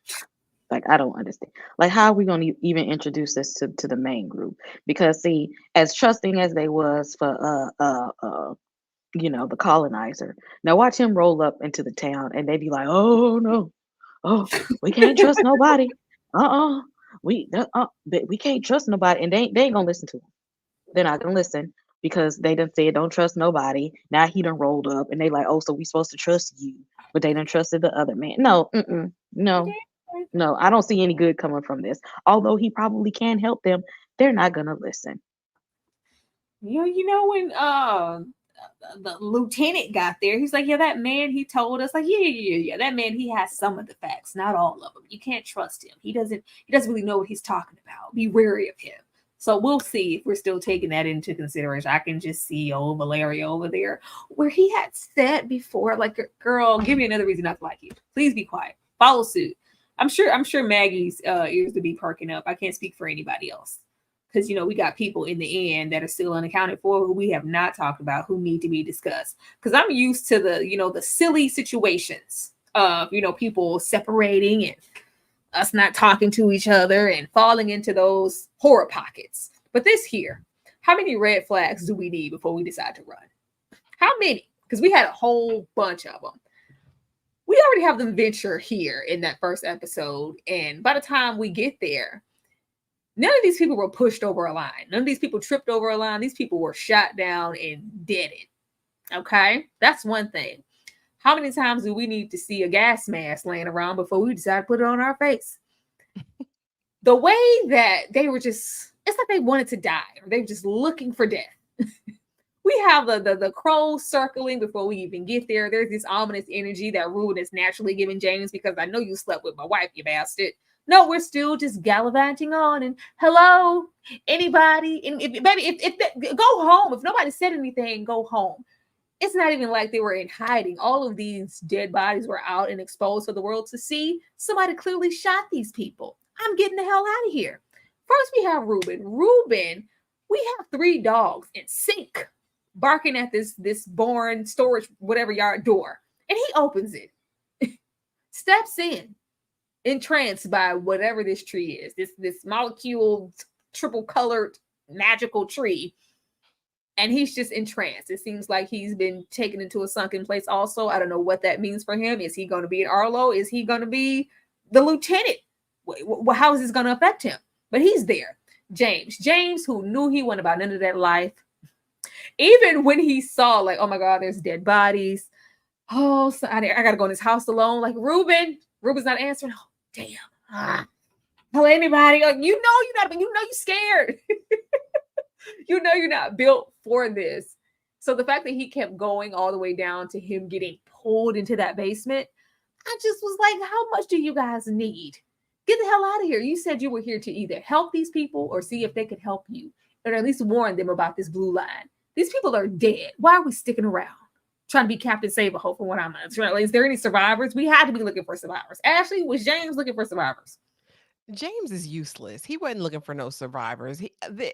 Like, I don't understand. Like, how are we going to even introduce this to the main group? Because see, as trusting as they was for the colonizer, now watch him roll up into the town and they be like, "Oh no, oh, we can't trust nobody. we can't trust nobody, and they ain't gonna listen to him. They're not gonna listen because they done said don't trust nobody. Now he done rolled up, and they like, oh, so we supposed to trust you, but they done trusted the other man. No, no, no. I don't see any good coming from this. Although he probably can help them, they're not gonna listen. When the lieutenant got there, he's like, yeah, that man, he told us, like, yeah, that man, he has some of the facts, not all of them. You can't trust him. He doesn't really know what he's talking about. Be wary of him. So we'll see if we're still taking that into consideration. I can just see old Valeria over there where he had said before, like, girl, give me another reason not to like you. Please be quiet. Follow suit. I'm sure Maggie's ears to be perking up. I can't speak for anybody else. Because we got people in the end that are still unaccounted for, who we have not talked about, who need to be discussed. Because I'm used to the silly situations of people separating and us not talking to each other and falling into those horror pockets. But this here, how many red flags do we need before we decide to run? How many? Because we had a whole bunch of them. We already have them venture here in that first episode, and by the time we get there, none of these people were pushed over a line. None of these people tripped over a line. These people were shot down and deaded. Okay? That's one thing. How many times do we need to see a gas mask laying around before we decide to put it on our face? The way that they were just, it's like they wanted to die, or they were just looking for death. We have the crows circling before we even get there. There's this ominous energy that Ruben is naturally giving James, because I know you slept with my wife, you bastard. No, we're still just gallivanting on. And hello, anybody? And if go home. If nobody said anything, go home. It's not even like they were in hiding. All of these dead bodies were out and exposed for the world to see. Somebody clearly shot these people. I'm getting the hell out of here. First, we have Ruben. We have 3 dogs in sync barking at this barn storage whatever yard door, and he opens it, steps in, entranced by whatever this tree is, this molecule triple colored magical tree, and he's just entranced. It seems like he's been taken into a sunken place also. I don't know what that means for him. Is he going to be an Arlo? Is he going to be the lieutenant? How is this going to affect him? But he's there. James, who knew he wasn't about none of that life, even when he saw, like, oh my God, there's dead bodies. Oh, so I got to go in this house alone. Like, Ruben's not answering. Oh, damn. Hello, anybody? Like, you're scared. You're not built for this. So the fact that he kept going all the way down to him getting pulled into that basement, I just was like, how much do you guys need? Get the hell out of here. You said you were here to either help these people or see if they could help you, or at least warn them about this blue line. These people are dead. Why are we sticking around? Trying to be Captain Save-A-Ho for what I'm at. Is there any survivors? We had to be looking for survivors. Ashley, was James looking for survivors? James is useless. He wasn't looking for no survivors.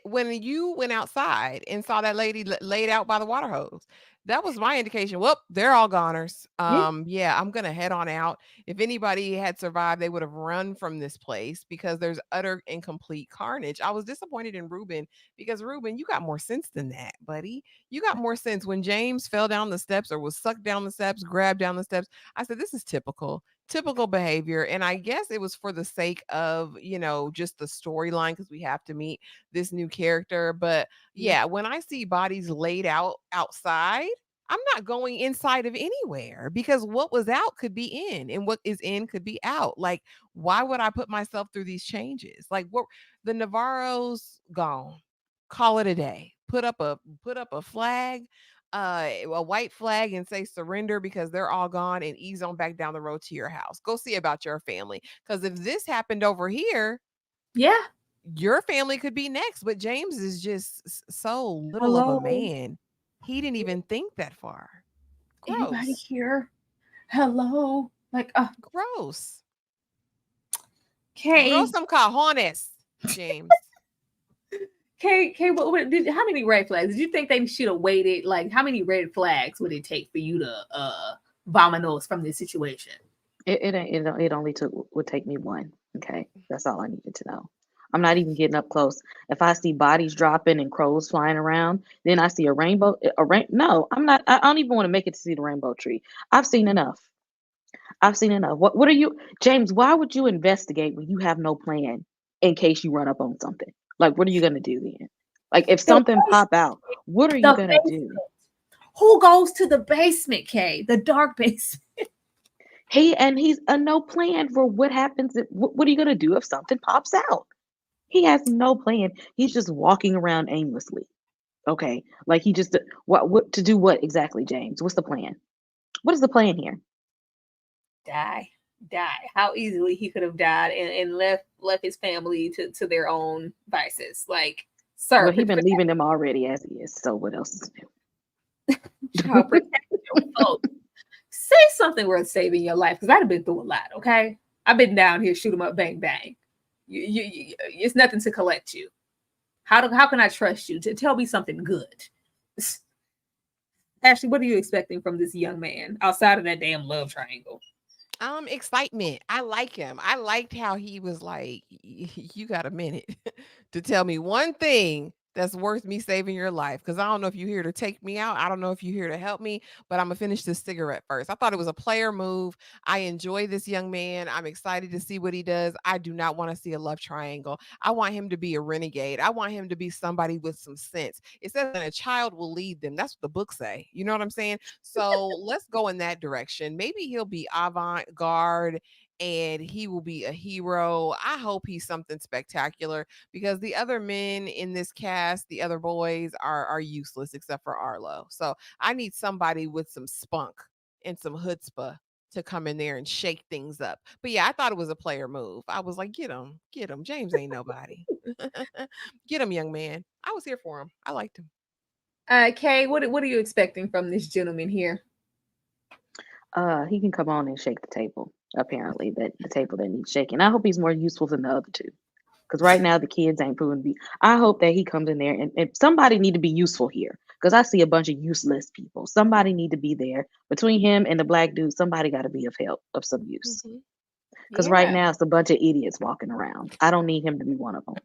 When you went outside and saw that lady laid out by the water hose, that was my indication. Well, they're all goners. Yeah. Yeah, I'm gonna head on out. If anybody had survived, they would have run from this place because there's utter and complete carnage. I was disappointed in Ruben because Ruben, you got more sense than that, buddy. You got more sense. When James fell down the steps or was sucked down the steps, grabbed down the steps, I said, this is typical behavior. And I guess it was for the sake of, just the storyline, because we have to meet this new character. But yeah, when I see bodies laid out outside, I'm not going inside of anywhere, because what was out could be in, and what is in could be out. Like, why would I put myself through these changes? Like, what, the Navarro's gone. Call it a day. Put up a flag, a white flag, and say surrender, because they're all gone, and ease on back down the road to your house. Go see about your family. Because if this happened over here, Yeah. your family could be next. But James is just so little of a Hello. man. He didn't even think that far. Anybody Gross. here? Hello. Like, Gross. Grow okay. some cojones, James. How many red flags? Did you think they should have waited? Like, how many red flags would it take for you to vominos from this situation? It only would take me one. Okay, that's all I needed to know. I'm not even getting up close. If I see bodies dropping and crows flying around, then I see a rainbow. No, I'm not. I don't even want to make it to see the rainbow tree. I've seen enough. I've seen enough. What are you, James? Why would you investigate when you have no plan? in case you run up on something. Like, what are you gonna do then? Like, if The something pop out, what are you the gonna basement. do? Who goes to the basement, Kay? The dark basement. He's a no plan for what happens. What are you gonna do if something pops out? He has no plan. He's just walking around aimlessly. Okay, like he just what to do what exactly, James? What's the plan? What is the plan here? Die. Die. How easily he could have died and left his family to their own vices. Like, sir, Well, he been leaving them already as he is. So what else is child, new? protect your folks. Say something worth saving your life, because I'd have been through a lot. Okay, I've been down here, shoot 'em up, bang bang. It's nothing to collect you. How can I trust you to tell me something good? Ashley, what are you expecting from this young man outside of that damn love triangle? Excitement. I like him. I liked how he was like, You got a minute to tell me one thing that's worth me saving your life. Cause I don't know if you're here to take me out. I don't know if you're here to help me, but I'm gonna finish this cigarette first. I thought it was a player move. I enjoy this young man. I'm excited to see what he does. I do not want to see a love triangle. I want him to be a renegade. I want him to be somebody with some sense. It says that a child will lead them. That's what the books say. You know what I'm saying? So let's go in that direction. Maybe he'll be avant garde and he will be a hero. I hope he's something spectacular because the other men in this cast, the other boys, are useless except for Arlo. So I need somebody with some spunk and some chutzpah to come in there and shake things up. But yeah, I thought it was a player move. I was like, get him. James ain't nobody. Get him, young man. I was here for him. I liked him. Kay, what are you expecting from this gentleman here? He can come on and shake the table. Apparently, that the table that needs shaking. I hope he's more useful than the other two. Because right now the kids ain't proven to be. I hope that he comes in there and somebody need to be useful here. Because I see a bunch of useless people. Somebody need to be there between him and the black dude. Somebody got to be of help, of some use. Mhm. Because right Yeah. now it's a bunch of idiots walking around. I don't need him to be one of them.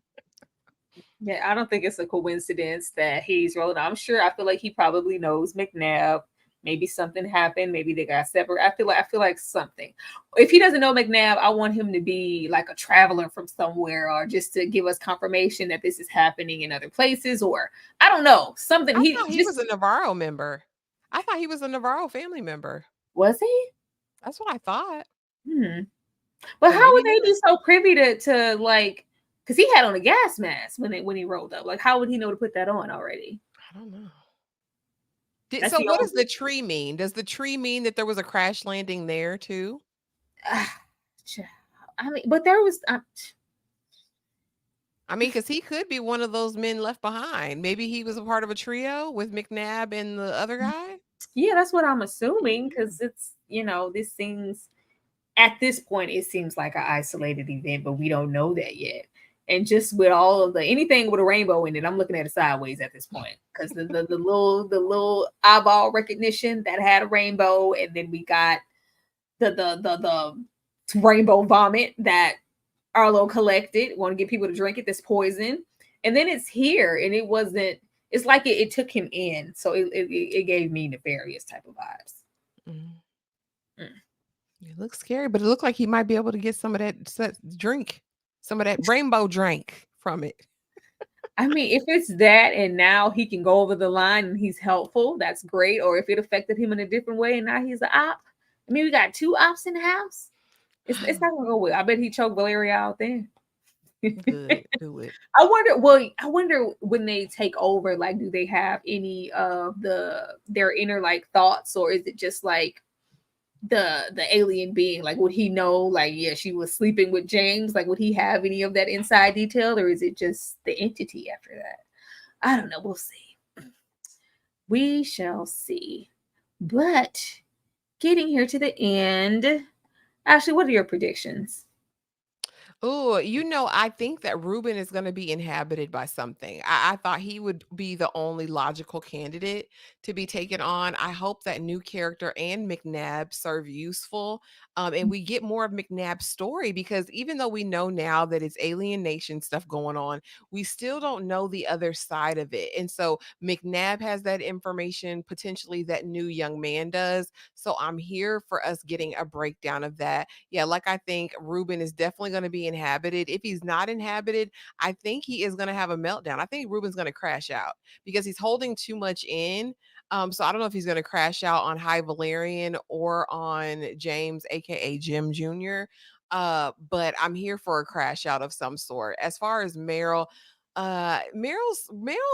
Yeah, I don't think it's a coincidence that he's rolling. I'm sure. I feel like he probably knows McNabb. Maybe something happened. Maybe they got separate. I feel like something. If he doesn't know McNabb, I want him to be like a traveler from somewhere, or just to give us confirmation that this is happening in other places, or I don't know something. I He thought he was just a Navarro member. I thought he was a Navarro family member. was he. That's what I thought. Hmm. But But how maybe would they not. be so privy to like? Because he had on a gas mask when he rolled up. Like, how would he know to put that on already? I don't know. That's So the what does only. the tree mean? Does the tree mean that there was a crash landing there too? I mean, but there was. I mean, because he could be one of those men left behind. Maybe he was a part of a trio with McNabb and the other guy. Yeah, that's what I'm assuming Mhm. because this seems at this point it seems like an isolated event, but we don't know that yet. And just with all of the anything with a rainbow in it, I'm looking at it sideways at this point because the little eyeball recognition that had a rainbow, and then we got the rainbow vomit that Arlo collected. Want to get people to drink it. This poison, and then it's here, and it wasn't. It's like it took him in, so it gave me nefarious type of vibes. Mhm. Mm. It looks scary, but it looked like he might be able to get some of that drink, some of that rainbow drink from it. I mean, if it's that, and now he can go over the line and he's helpful, that's great. Or if it affected him in a different way, and now he's an op. I mean, we got two ops in the house. It's not gonna go well. I bet he choked Valeria out there. Good, do it. I wonder. Well, I wonder when they take over. Like, do they have any of their inner like thoughts, or is it just like the alien being? Like, would he know? Like, yeah, she was sleeping with James. Like, would he have any of that inside detail, or is it just the entity after that? I don't know. We'll see. We shall see. But getting here to the end, Ashley, what are your predictions? Oh, I think that Ruben is going to be inhabited by something. I thought he would be the only logical candidate to be taken on. I hope that new character and McNabb serve useful. And we get more of McNabb's story because even though we know now that it's alien nation stuff going on, we still don't know the other side of it. And so McNabb has that information, potentially that new young man does. So I'm here for us getting a breakdown of that. Yeah, like I think Ruben is definitely going to be inhabited. If he's not inhabited, I think he is going to have a meltdown. I think Ruben's going to crash out because he's holding too much in. So I don't know if he's going to crash out on High Valerian or on James, aka Jim Jr. But I'm here for a crash out of some sort. As far as Meryl, Meryl's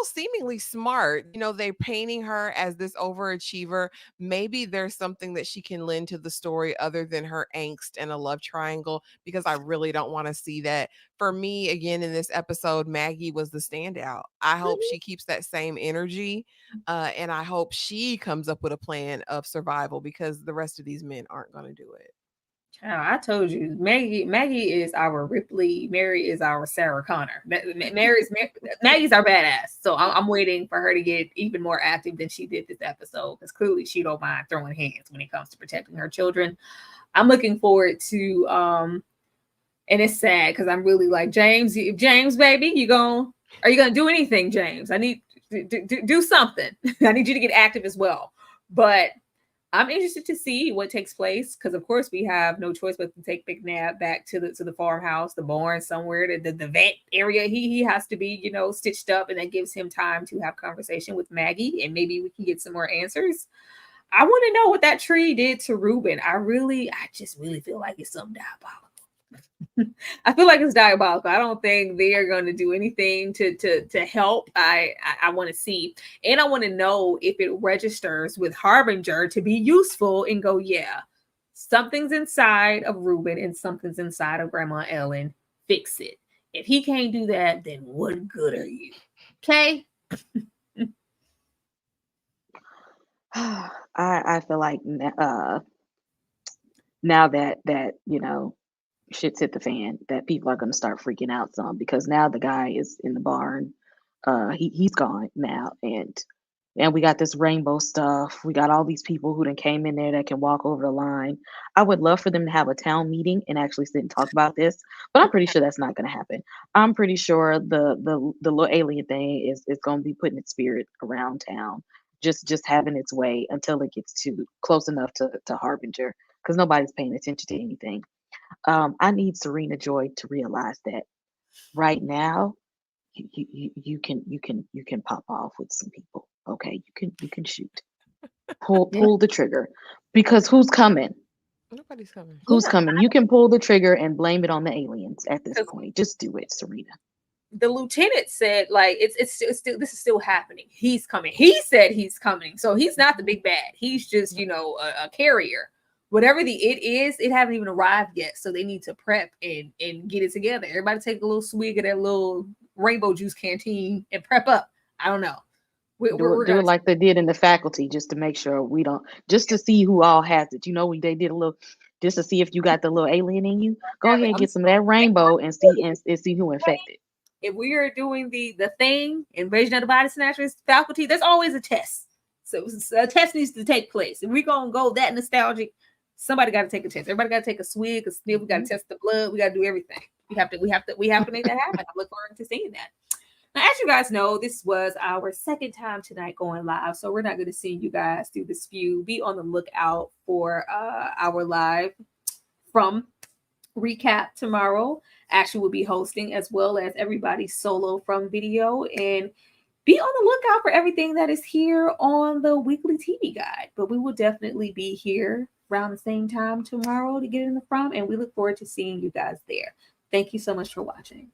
seemingly smart. You know, they're painting her as this overachiever. Maybe there's something that she can lend to the story other than her angst and a love triangle, because I really don't want to see that. For me, again, in this episode, Maggie was the standout. I hope she keeps that same energy, and I hope she comes up with a plan of survival, because the rest of these men aren't going to do it. I told you, Maggie is our Ripley. Mary is our Sarah Connor. Maggie's our badass. So I'm waiting for her to get even more active than she did this episode, because clearly she don't mind throwing hands when it comes to protecting her children. I'm looking forward to and it's sad because I'm really like, James, baby, are you gonna do anything, James? I need to do something. I need you to get active as well. But I'm interested to see what takes place, because of course we have no choice but to take Big Nab back to the farmhouse, the barn somewhere, the vet area. He has to be, stitched up, and that gives him time to have conversation with Maggie, and maybe we can get some more answers. I want to know what that tree did to Ruben. I just really feel like it's something diabolical. I feel like it's diabolical. I don't think they are going to do anything to help. I want to see, and I want to know if it registers with Harbinger to be useful and go, yeah, something's inside of Ruben and something's inside of Grandma Ellen. Fix it. If he can't do that, then what good are you? Okay. I feel like now that shit's hit the fan, that people are going to start freaking out some, because now the guy is in the barn. He's gone now, and we got this rainbow stuff. We got all these people who done came in there that can walk over the line. I would love for them to have a town meeting and actually sit and talk about this, but I'm pretty sure that's not going to happen. I'm pretty sure the little alien thing is going to be putting its spirit around town, just having its way until it gets too close enough to Harbinger, because nobody's paying attention to anything. I need Serena Joy to realize that right now you can pop off with some people. Okay, you can shoot, pull the trigger, because who's coming? Nobody's coming. Who's coming? You can pull the trigger and blame it on the aliens at this point. Just do it, Serena. The lieutenant said, like, it's still, this is still happening. He's coming. He said he's coming, so he's not the big bad. He's just a carrier. Whatever it is, it haven't even arrived yet. So they need to prep and get it together. Everybody take a little swig of that little rainbow juice canteen and prep up. I don't know. We're do it like they did in the faculty, just to make sure we don't, just to see who all has it. They did a little, just to see if you got the little alien in you. Go ahead and get some of that rainbow and see who infected. If we are doing the thing, Invasion of the Body Snatchers faculty, there's always a test. So a test needs to take place. If we're gonna go that nostalgic, somebody got to take a test. Everybody got to take a swig, a sniff. We got to test the blood. We got to do everything. We have to make that happen. I look forward to seeing that. Now, as you guys know, this was our second time tonight going live, so we're not going to see you guys through the spew. Be on the lookout for our live from recap tomorrow. Ashley will be hosting, as well as everybody solo from video, and be on the lookout for everything that is here on the weekly TV guide. But we will definitely be here around the same time tomorrow to get in the from, and we look forward to seeing you guys there. Thank you so much for watching.